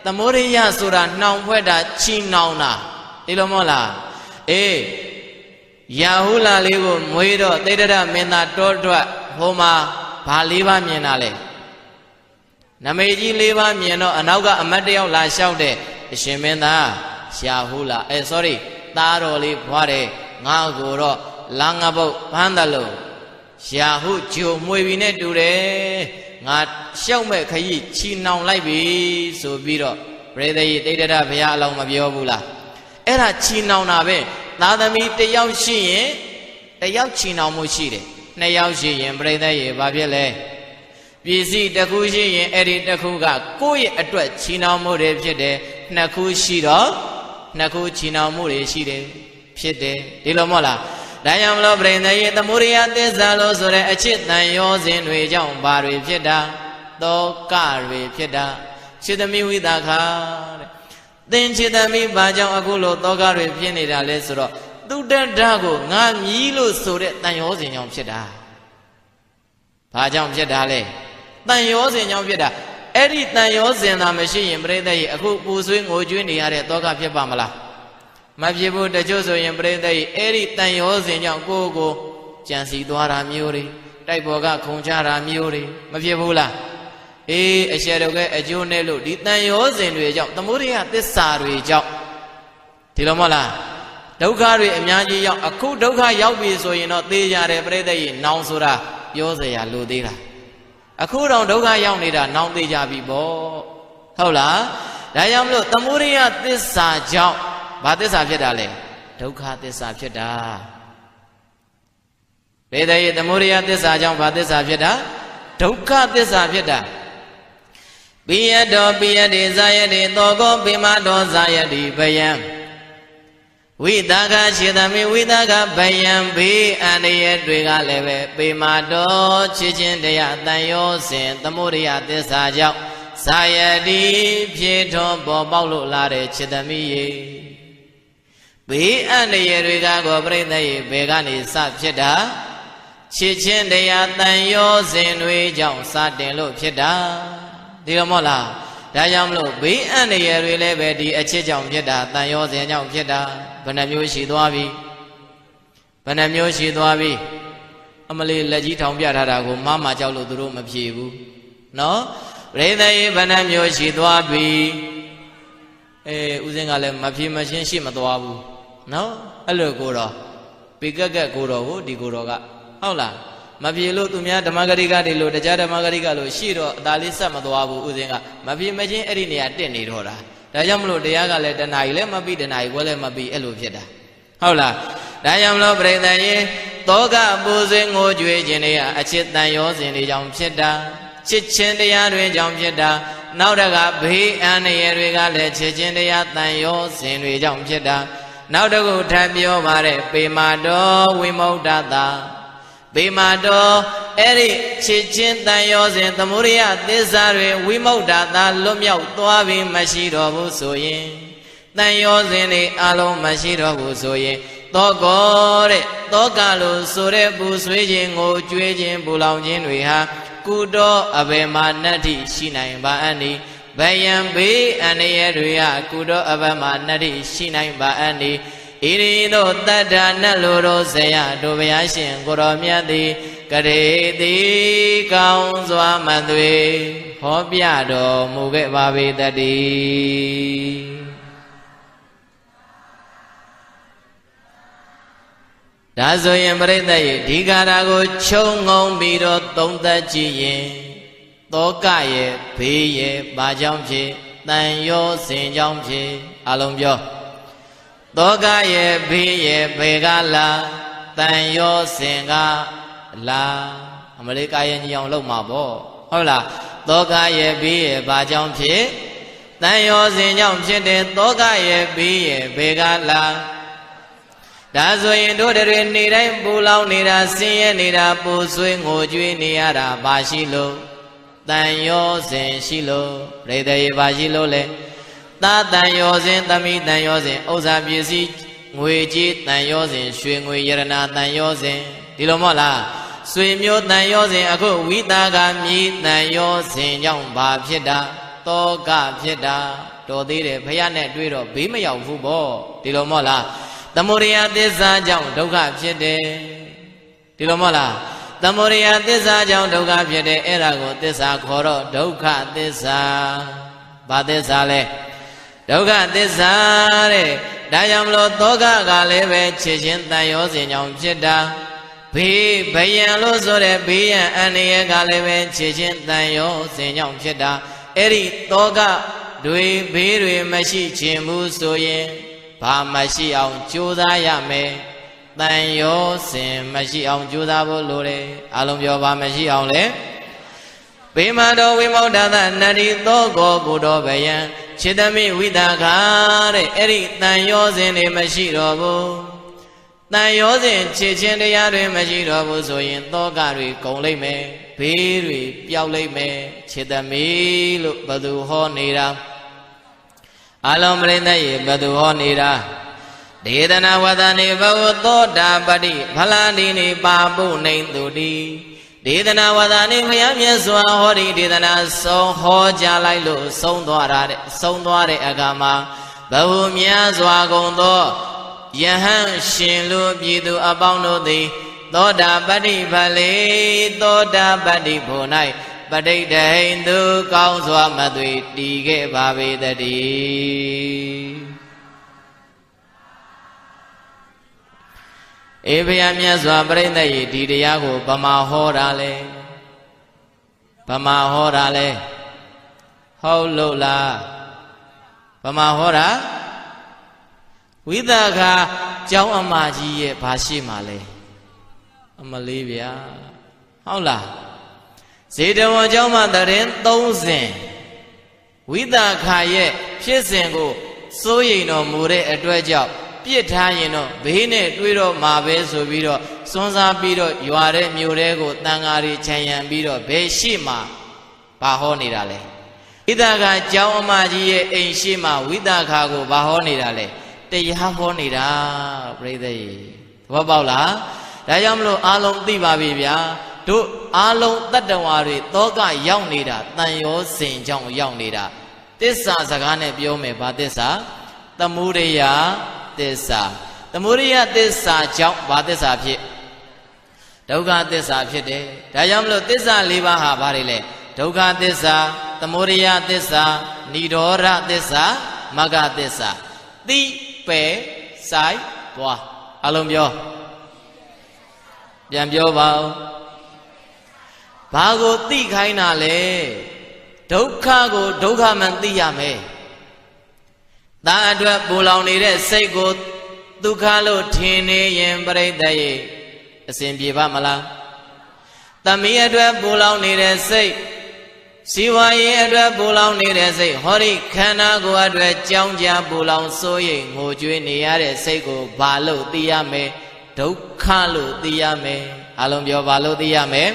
သမုဒိယဆိုတာနှောင်ဖွဲ့တာချီနှောင်တာဒီလိုမဟုတ်လားအေးရာဟုလာလေးကိုမွေးတော့သေတရမင်းသားတောထွက်ဟိုမှာဘာ၄ပါးမြင်တာလဲနမိတ်ကြီး၄ပါးမြင်တော့အနောက်ကအမတ်တယောက်လာလျှောက်တဲ့အရှင်မင်းသားရာဟုလာsorry သားတော်လေးဘွားတယ်ငါ့ကိုတော့လာငါပုတ်ဖမ်းတယ်လို့ရာဟုဂျိုမွေပြီးနဲ့တူတယ်ငါလျှောက်မဲ့ခရီးချီနှောင်လိုက်ပြီဆိုပြီးတော့ပရိသေယတိတ္တရဘုရားအလောင်းမပြောဘူးလားအဲ့ဒါချီနှောင်တာပဲသာသမီတယောက်ရှိရင်တယောက်ချီနှောင်မှုရှိတယ်နှစ်ယောက်ရှိရင်ပြိဿရေဘာဖြစ်လဲပစ္စည်းတစ်ခုရှိရင်အဲ့ဒီတစ်ခုကကိုယ့်ရဲ့အတွက်ချီနှောင်မှုတွေဖြစ်တယ်နှစ်ခုရှိတော့နှစ်ခုချီနှောင်မှုတွေရှိတယ်ဖြစ်တယ်ဒီလိုမဟုတ်လားဒါကြောင့်မလို့ပြိဿရေသမုဒိယသစ္စာလို့ဆိုတဲ့အချစ်တန်ရောစဉ်တွေကြောင့်ဘာတွေဖြစ်တာသောကတွေဖြစ်တာစေတမိဝိတာခတဲ့သင်ချစ်သမီးဘာကြောင့်အခုလိုသောကတွေဖြစ်နေတာလဲဆိုတော့သုတ္တဓာကိုငါမြည်လို့ဆိုတဲ့တန်ရောစဉ်ကြောင့်ဖြစ်တာဘာကြောင့်ဖြစ်တာလဲတန်ရောစဉ်ကြောင့်ဖြစ်တာအဲ့ဒီတန်ရောစဉ်သာမရှိရင်ပြိဿရေအခုပူဆွေးငိုကြွေးနေရတဲ့သောကဖြစ်ပါမလားမဖြစ်ဘူးတချို့ဆိုရင်ပြိဿရေအဲ့ဒီတန်ရောစဉ်ကြောင့်ကိုယ့်ကိုကြံစီသွားတာမျိုးတွေတိုက်ပေါ်ကခုံချတာမျိုးတွေမဖြစ်ဘူးလားအေးအရှက်တော့ကအကျိုးနဲ့လို့ဒီတန်ရောစဉ်တွေကြောင့်သမုဒိယသစ္စာတွေကြောင့်ဒီလိုမဟုတ်လားဒုက္ခတွေအများကြီးရောက်အခုဒုက္ခရောက်ပြီဆိုရင်တော့သေကြတယ်ပြိဿရေနောင်ဆိုတာပြောเสียလို့သေးတာအခုတော့ဒုက္ခရောက်နေတာနောင်သေးကြပြီပေါ့ဟုတ်လားဒါကြောင့်မလို့သမုဒိယသစ္စာကြောင့်ဘာသစ္စာဖြစ်တာလဲဒုက္ခသစ္စာဖြစ်တာပြိဿရေသမုဒိယသစ္စာကြောင့်ဘာသစ္စာဖြစ်တာဒုက္ခသစ္စာဖြစ်တာပိယတောပိယတိဇာယတိသောကောပိမတောဇာယတိဘယံ ဝိသကရှိသမိဝိသကဗယံဘေးအန္တရာယ်တွေကလည်းပဲပေမာတော်ချစ်ချင်းတရားတန်ရောစဉ်သမုဒယသစ္စာကြောင့်သာယတိဖြေထွန်းပေါ်ပေါက်လို့လာတဲ့ချစ်သမီးရေဘေးအန္တရာယ်တွေကကိုပြိဿရေဘယ်ကနေစဖြစ်တာချစ်ချင်းတရားတန်ရောစဉ်တွေကြောင့်စတင်လို့ဖြစ်တာဒီလိုမဟုတ်လားဒါကြောင့်မလို့ဘေးအန္တရာယ်တွေလည်းပဲဒီအချစ်ကြောင့်ဖြစ်တာတန်ရောစဉ်ကြောင့်ဖြစ်တာဘယ်နှမျိုးရှိသွားပြီဘယ်နှမျိုးရှိသွားပြီအမလေးလက်ကြီးထောင်ပြထားတာကိုမကြောက်လို့သူတို့မဖြေဘူးနော်ပရိသတ်ရေဘယ်နှမျိုးရှိသွားပြီဦးစင်းကလည်းမဖြေမရှင်းရှိမသွားဘူးနော်အဲ့လိုကိုတော့ပေကက်ကက်ကိုတော့ကိုဒီကိုတော့ကဟုတ်လားမပြေလို့သူများဓမ္မဂရိကတွေလို့တရားဓမ္မဂရိကလို့ရှိတော့အသာလေးဆက်မသွားဘူးဦးစင်းကမပြေမချင်းအဲ့ဒီနေရာတက်နေတော့တာဒါကြောင့်မလို့တရားကလည်းတဏှာကြီးလည်းမပြီးတဏှာကြီးကိုလည်းမပြီးအဲ့လိုဖြစ်တာဟုတ်လားဒါကြောင့်မလို့ပြိဿရေတောကပူဆွေးငိုကြွေးခြင်းတွေကအချစ်တန်ရောစဉ်တွေကြောင့်ဖြစ်တာချစ်ချင်းတရားတွေကြောင့်ဖြစ်တာနောက်တကဘေးအန္တရာယ်တွေကလည်းချစ်ချင်းတရားတန်ရောစဉ်တွေကြောင့်ဖြစ်တာနောက်တခုထပ်ပြောပါတဲ့ပေမာတော်ဝိမု ക്ത တာပေမာတော်အဲ့ဒီချစ်ချင်းတန်ရောစဉ်သမုဒယသစ္စာတွေဝိမု ക്ത တာလွတ်မြောက်သွားပြီမရှိတော့ဘူးဆိုရင်တန်ရောစဉ်တွေအလုံးမရှိတော့ဘူးဆိုရင်သောကောတဲ့သောကလို့ဆိုတဲ့ပူဆွေးခြင်းငိုကြွေးခြင်းပူလောင်ခြင်းတွေဟာကုတော်အဘယ်မှာနတ္ထိရှိနိုင်ပါအနိဗယံဘေးအန္တရာယ်တွေကကုတော်အဘယ်မှာနတ္ထိရှိနိုင်ပါအနိဣရိသောတတ္ထာနတ်လိုတော်ဇယတို့ဘုရားရှင်ကိုတော်မြတ်သည်ကရေတိကောင်းစွာမသွေဟောပြတော်မူခဲ့ပါပေတည်းဒါဆိုရင်ပြိဿရေဒီကာရာကိုခြုံငုံပြီးတော့သုံးသပ်ကြည့်ရင်တောကရဲ့ဘေးရဲ့ဘာကြောင့်ဖြစ်တန်ရောစဉ်ကြောင့်ဖြစ်အလုံးပြောတောကရဲ့ဘေးရဲ့ဘယ်ကလာတန်ရောစဉ်ကလာအမလေးကာယညီအောင်လုပ်မှာပေါ့ဟုတ်လားတောကရဲ့ဘေးရဲ့ဘာကြောင့်ဖြစ်တန်ရောစဉ်ကြောင့်ဖြစ်တဲ့တောကရဲ့ဘေးရဲ့ဘယ်ကလာဒါဆိုရင်တို့တွေနေတိုင်းပူလောင်နေတာဆင်းရဲနေတာပူဆွေးငိုကြွေးနေရတာဘာရှိလို့တန်ရောစဉ်ရှိလို့ပရိသေယဘာရှိလို့လဲသာတန်ရောစဉ်သမီးတန်ရောစဉ်ဥစ္စာပစ္စည်းငွေကြေးတန်ရောစဉ်ရွှေငွေယရနာတန်ရောစဉ်ဒီလိုမဟုတ်လားဆွေမျိုးတန်ရောစဉ်အခုဝိတာကမြည်တန်ရောစဉ်ကြောင့်ဘာဖြစ်တာတောကဖြစ်တာတော်သေးတယ်ဖះနဲ့တွေ့တော့ဘေးမရောက်ဘူးပေါ့ဒီလိုမဟုတ်လားသမုဒယသစ္စာကြောင့်ဒုက္ခဖြစ်တယ်ဒီလိုမဟုတ်လားသမုဒယသစ္စာကြောင့်ဒုက္ခဖြစ်တယ်အဲ့ဒါကိုသစ္စာခေါ်တော့ဒုက္ခသစ္စာဘာသစ္စာလဲဒုက္ခသစ္စာတဲ့ဒါကြောင့်မလို့သောကကလည်းပဲချစ်ချင်းတန်ရောစဉ်ကြောင့်ဖြစ်တာဘေးဘယံလို့ဆိုတဲ့ဘေးရန်အန္တရာယ်ကလည်းပဲချစ်ချင်းတန်ရောစဉ်ကြောင့်ဖြစ်တာအဲ့ဒီသောကတွေဘေးတွေမရှိခြင်းဘူးဆိုရင်ဘာမရှိအောင်ကြိုးစားရမယ်တန်ရောစဉ်မရှိအောင်ကြိုးစားဖို့လိုတယ်အလုံးပြောဘာမရှိအောင်လဲဘေမတော်ဝိမု ക്ത သနတိသောကောကုတော်ဘယံခြေသမီးဝိတာခတဲ့အဲ့ဒီတန်ရောစဉ်တွေမရှိတော့ဘူးတန်ရောစဉ်ခြေချင်းတရားတွေမရှိတော့ဘူးဆိုရင်သောကတွေကုန်လိမ့်မယ်ဘေးတွေပျောက်လိမ့်မယ်ခြေသမီးလို့ဘသူဟောနေတာအလုံးပြိဿရေဘသူဟောနေတာဒေသနာဝဒနေဘဝသောတာပတိဖလာတိနေပါပုနေတုတိဒေသနာဝဒနေဘုရားမြတ်စွာဟောဒီဒေသနာဆုံးဟောကြားလိုက်လို့ဆုံးသွားတဲ့အခါမှာဘဝများစွာကုန်သောယဟန်ရှင်လူပြည်သူအပေါင်းတို့သည်သောတာပတိဖလေသောတာပတိဘုံ၌ပဋိဒဟိန္တုကောင်းစွာမသွေတည်ခဲ့ပါပေတည်းအေဘုရားမြတ်စွာပြိဿရေဒီတရားကိုဗမာဟောတာလဲဗမာဟောတာလဲဟုတ်လို့လားဗမာဟောတာဝိသကကျောင်းအမကြီးရဲ့ဘာရှိမှလဲအမလေးဗျာဟုတ်လားဇေတဝန်ကျောင်းမှာတရင်30ဝိသခာရဲ့ဖြစ်စဉ်ကိုစိုးရိမ်တော်မူတဲ့အတွက်ကြောင့် ပြစ်ထားရင်တော့ဘေးနဲ့တွေးတော့မှာပဲဆိုပြီးတော့စွန်းစားပြီးတော့ရွာတဲ့မြို့တဲကိုတန်ဃာတွေခြံရံပြီးတော့ဘယ်ရှိမှဘာဟောနေတာလဲဝိသခာကျောင်းအမကြီးရဲ့အိမ်ရှိမှဝိသခာကိုဘာဟောနေတာလဲတရားဟောနေတာပြိဿရေသဘောပေါက်လားဒါကြောင့်မလို့အားလုံးသိပါပြီဗျာတို့အားလုံးတတ္တဝါတွေတောကရောက်နေတာတန်ရောစင်ကြောင့်ရောက်နေတာသစ္စာစကားနဲ့ပြောမယ်ဘာသစ္စာသမုဒယသစ္စာသမုဒယသစ္စာကြောင့်ဘာသစ္စာဖြစ်ဒုက္ခသစ္စာဖြစ်တယ်ဒါကြောင့်မလို့သစ္စာ၄ပါးဟာဘာတွေလဲဒုက္ခသစ္စာသမုဒယသစ္စာនិရောဓသစ္စာမဂ္ဂသစ္စာသိပယ်ဆိုင်သွားအလုံးပြောပြန်ပြောပါဦးဘာကိုသိခိုင်းတာလဲဒုက္ခကိုဒုက္ခမှန်သိရမယ်။ဒါအတွက်ပူလောင်နေတဲ့စိတ်ကိုဒုက္ခလို့ထင်နေရင်ပြိတ္တရဲ့အစဉ်ပြေပါမလား။သမီးအတွက်ပူလောင်နေတဲ့စိတ်စီဝါရေးအတွက်ပူလောင်နေတဲ့စိတ်ဟောဒီခန္ဓာကိုယ်အတွက်ကြောင်းကြပူလောင်စိုးရိမ်ငိုကြွေးနေရတဲ့စိတ်ကိုဘာလို့သိရမယ်ဒုက္ခလို့သိရမယ်အလုံးပြောဘာလို့သိရမယ်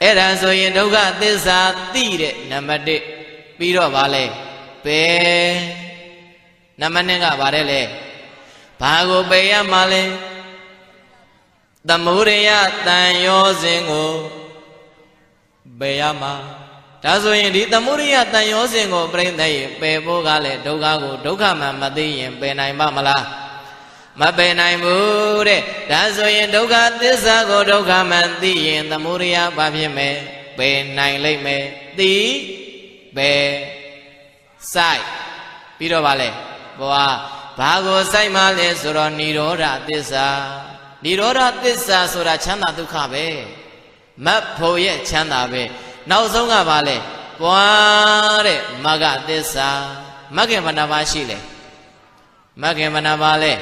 အဲ့ဒါဆိုရင်ဒုက္ခသစ္စာသိတဲ့နံပါတ်1ပြီးတော့ဗာလဲပယ်နံပါတ်2ကဗာတဲ့လေဘာကိုပယ်ရမှာလဲသမုဒယတန်ရောစဉ်ကိုပယ်ရမှာဒါဆိုရင်ဒီသမုဒယတန်ရောစဉ်ကိုပြိဋ္ဌာရဲ့ပယ်ဖို့ကလည်းဒုက္ခကိုဒုက္ခမှမသိရင်ပယ်နိုင်ပါမလားမပယ်နိုင်ဘူးတဲ့ဒါဆိုရင်ဒုက္ခသစ္စာကိုဒုက္ခမှန်သိရင်သမုဒယဘာဖြစ်မယ်ပယ်နိုင်လိမ့်မယ်သိပယ်စိုက်ပြီးတော့ဗာလဲဘွာဘာကိုစိုက်မှလဲဆိုတော့និရောဓသစ္စာនិရောဓသစ္စာဆိုတာချမ်းသာဒုက္ခပဲမတ်ဖို့ရဲ့ချမ်းသာပဲနောက်ဆုံးကဗာလဲဘွာတဲ့မဂ္ဂသစ္စာမဂ္ဂင်ဘဏ္ဍပါရှိလဲမဂ္ဂင်ဘဏ္ဍပါလဲ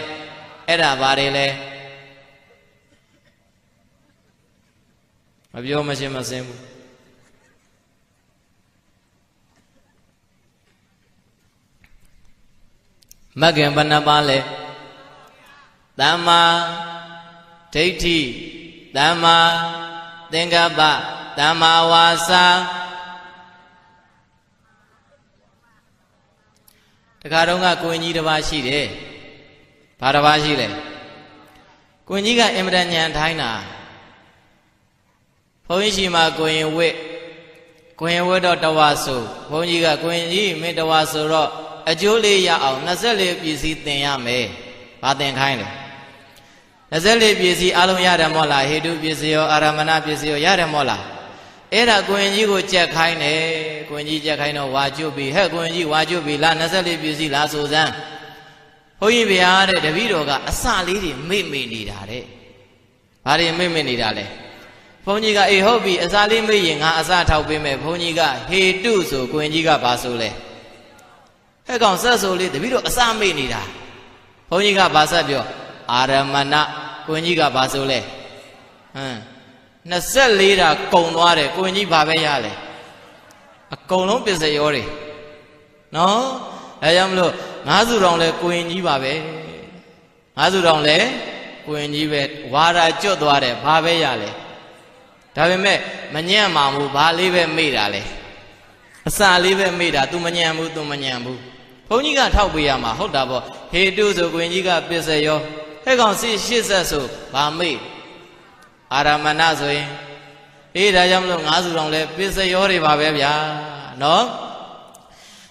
အဲ့ဒါဘာတွေလဲမပြောမရှင်းမစင်းဘူးမဂ္ဂင်ဘဏ္ဍပါလဲသမ္မာဒိဋ္ဌိသမ္မာသင်္ကပ္ပသမ္မာဝါစာတခါတော့ကကိုရင်ကြီးတစ်ပါးရှိတယ်ဘာတစ်ပါးရှိလဲကိုရင်ကြီးကအင်မတန်ညံထိုင်းတာဘုန်းကြီးရှိမှကိုရင်ဝစ်တော့တဝါဆိုဘုန်းကြီးကကိုရင်ကြီးမင်းတဝါဆိုတော့အကျိုးလေးရအောင်24ပစ္စည်းသင်ရမယ်ဘာသင်ခိုင်းလဲ24ပစ္စည်းအလုံးရတယ်မို့လားဟေတုပစ္စည်းရောအာရမဏပစ္စည်းရောရတယ်မို့လားအဲ့ဒါကိုရင်ကြီးကိုကြက်ခိုင်းတယ်ကိုရင်ကြီးကြက်ခိုင်းတော့ဝါကျွတ်ပြီဟဲ့ကိုရင်ကြီးဝါကျွတ်ပြီလား24ပစ္စည်းလားဆိုစမ်းဘုန်းကြီးဗျာတဲ့တပည့်တော်ကအစလေးတွေမေ့နေတာတဲ့ဘာတွေမေ့နေတာလဲဘုန်းကြီးကအေးဟုတ်ပြီအစလေးမေ့ရင်ငါအစထောက်ပေးမယ်ဘုန်းကြီးကဟေတုဆိုကိုရင်ကြီးကဘာဆိုလဲဟဲ့ကောင်ဆက်ဆိုလေးတပည့်တော်အစမေ့နေတာဘုန်းကြီးကဘာဆက်ပြောအာရမဏကိုရင်ကြီးကဘာဆိုလဲ24တာကုံသွားတယ်ကိုရင်ကြီးဘာပဲရလဲအကုန်လုံးပစ္စယောတွေနော်ဒါကြောင့်မလို့ငါးစုတော်လဲကိုရင်ကြီးပါပဲငါးစုတော်လဲကိုရင်ကြီးပဲဝါရာကျွတ်သွားတယ်ဘာပဲရလဲဒါပေမဲ့မညံ့မှာဘူးဘာလေးပဲမေ့တာလဲအစာလေးပဲမေ့တာ तू မညံ့ဘူး तू မညံ့ဘူးဘုန်းကြီးကထောက်ပေးရမှာဟုတ်တာပေါ့ဟေတုဆိုကိုရင်ကြီးကပစ္စယောဟဲ့ကောင်80ဆိုဘာမေ့အာရမဏဆိုရင်အေးဒါကြောင့်မလို့ငါးစုတော်လဲပစ္စယောတွေပါပဲဗျာနော်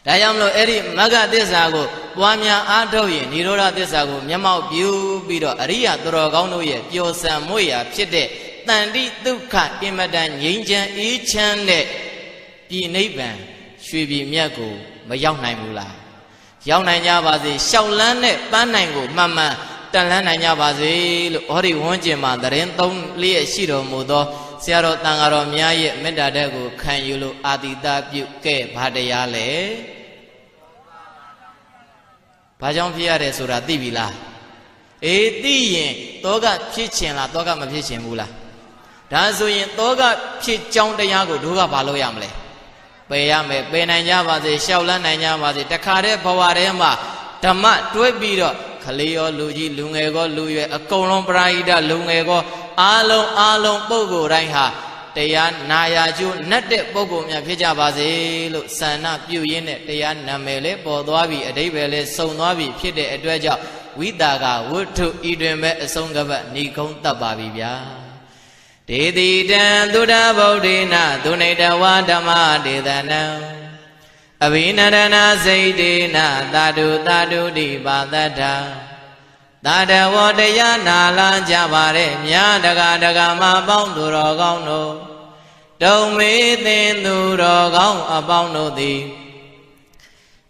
ဒါကြောင့်မလို့အဲ့ဒီမဂ္ဂသစ္စာကိုပွားများအားထုတ်ရင်និရောဓသစ္စာကိုမျက်မှောက်ပြုပြီးတော့အရိယသူတော်ကောင်းတို့ရဲ့ပျော်စံမွေ့ရာဖြစ်တဲ့တန်တိဒုက္ခအင်မတန်ငြိမ်းချမ်းအေးချမ်းတဲ့ပြည်နိဗ္ဗာန်ရွှေပြည်မြတ်ကိုမရောက်နိုင်ဘူးလားရောက်နိုင်ကြပါစေရှောက်လန်းတဲ့ပန်းနိုင်ကိုမှန်မှန်တန်လန်းနိုင်ကြပါစေလို့ဟောဒီဝန်းကျင်မှာသတင်း3 လျက်ရှိတော်မူသောဆရာတော်တန်ဃာတော်များရဲ့မေတ္တာတက်ကိုခံယူလို့အာတိတပြုခဲ့ဘာတရားလဲဘာကြောင့်ဖြစ်ရတယ်ဆိုတာသိပြီလားအေးသိရင်တောကဖြစ်ချင်လားတောကမဖြစ်ချင်ဘူးလားဒါဆိုရင်တောကဖြစ်ကြောင်းတရားကိုတို့ကဘာလို့ရမလဲပယ်ရမယ်ပယ်နိုင်ကြပါစေရှောက်လန်းနိုင်ကြပါစေတခါတည်းဘဝထဲမှာဓမ္မတွဲပြီးတော့ ခလေးရောလူကြီးလူငယ်ကောလူရွယ်အကုန်လုံးပရိဟိတလူငယ်ကောအားလုံးပုဂ္ဂိုလ်တိုင်းဟာတရားနာယာကျိုးနှက်တဲ့ပုဂ္ဂိုလ်များဖြစ်ကြပါစေလို့ဆန္ဒပြုရင်းနဲ့တရားနာမည်လေးပေါ်သွားပြီအဓိပ္ပာယ်လေးစုံသွားပြီဖြစ်တဲ့အတွက်ကြောင့်ဝိတာကဝတ္ထုဤတွင်ပဲအဆုံးကပတ်ဏိကုံးတတ်ပါပြီဗျာဒေတိတံသုဒ္ဓဗုဒ္ဓေနသုနေတဝါဓမ္မဒေသနံအဘိနရဏစိတ်တေနသာဓုသာဓုတိပါတတ္ထာသာတဝတရားနာလာကြပါတဲ့မြတ်တက္ကမပေါင်းသူတော်ကောင်းတို့တုံမေသင်သူတော်ကောင်းအပေါင်းတို့သည်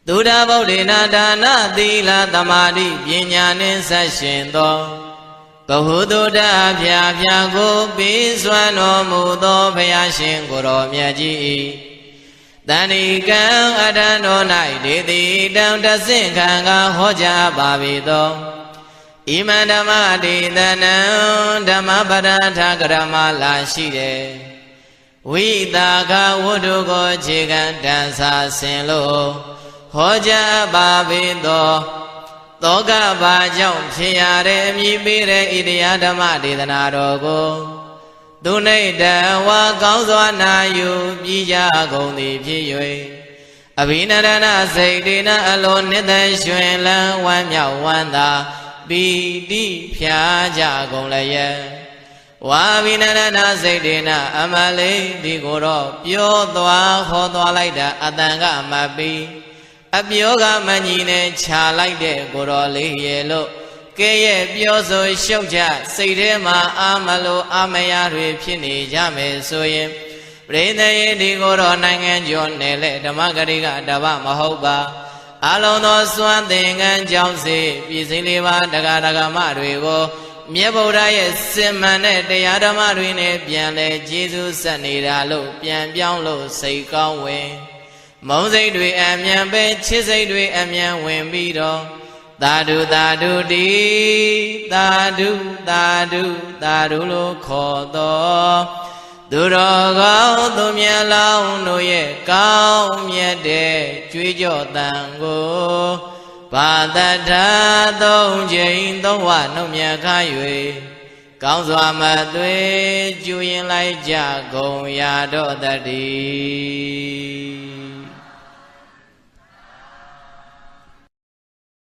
သုဒ္ဓဗုဒ္ဓေနဒါနသီလသမာဓိပညာနှင့်ဆက်ရှင်သောဘဟုသုဒ္ဓဖြာဖြာကိုပြီးစွမ်းတော်မူသောဘုရားရှင်ကိုယ်တော်မြတ်ကြီး၏တဏိကံအတ္တတော်၌ဒေတိတံတဆင့်ခံကဟောကြားပါပေသောဣမံဓမ္မဒေသနံဓမ္မပဒထာကရမလာရှိတယ်ဝိတာကဝတ္ထုကိုခြေခံတန်စာဆင်လို့ဟောကြားပါပေသောသောကဘာကြောင့်ဖြစ်ရတဲ့အမည်ပေးတဲ့ဣတရားဓမ္မဒေသနာတော်ကိုသူနှိတ်တဝါကောင်းစွာနာယူပြီးကြကုန်သည်ဖြစ်၍အဘိနရဏစိတ်တေနအလိုနှစ်သက်ရွှင်လန်းဝမ်းမြောက်ဝမ်းသာပီတိဖြာကြကုန်လျက်ဝါဘိနရဏစိတ်တေနအမလေးဒီကိုတော့ပြောသွားဟောသွားလိုက်တာအတန်ကမပြီးအပြောကမညီနဲ့ခြာလိုက်တဲ့ကိုတော်လေးရဲ့လို့ကဲရဲ့ပြောဆိုရှုပ်ချစိတ်ထဲမှာအာမလို့အာမရတွေဖြစ်နေကြမယ်ဆိုရင်ပရိသေယဒီကိုတော်နိုင်ငံကျော်နယ်လေဓမ္မဂရိကတပမဟုတ်ပါအလုံးသောစွမ်းသင်္ကန်းကြောင့်စေပြည်စည်းလေးပါတရားဓမ္မတွေကိုမြတ်ဗုဒ္ဓရဲ့စင်မှန်တဲ့တရားဓမ္မတွေနဲ့ပြန်လဲကျေးဇူးဆက်နေတာလို့ပြန်ပြောင်းလို့စိတ်ကောင်းဝင်မုံစိတ်တွေအမြန်ပဲချစ်စိတ်တွေအမြန်ဝင်ပြီးတော့သာဓုသာဓုတိသာဓုသာဓုသာဓုလို့ခေါ်တော်သူတော်ကောင်းသူမြတ်လောင်းတို့ရဲ့ကောင်းမြတ်တဲ့ကြွေးကြော်တန်ကိုဘာတထာသုံးချိန်သုံးဝနှုတ်မြတ်ခါ၍ကောင်းစွာမသွေကျူရင်လိုက်ကြကုန်ရတော့တည်း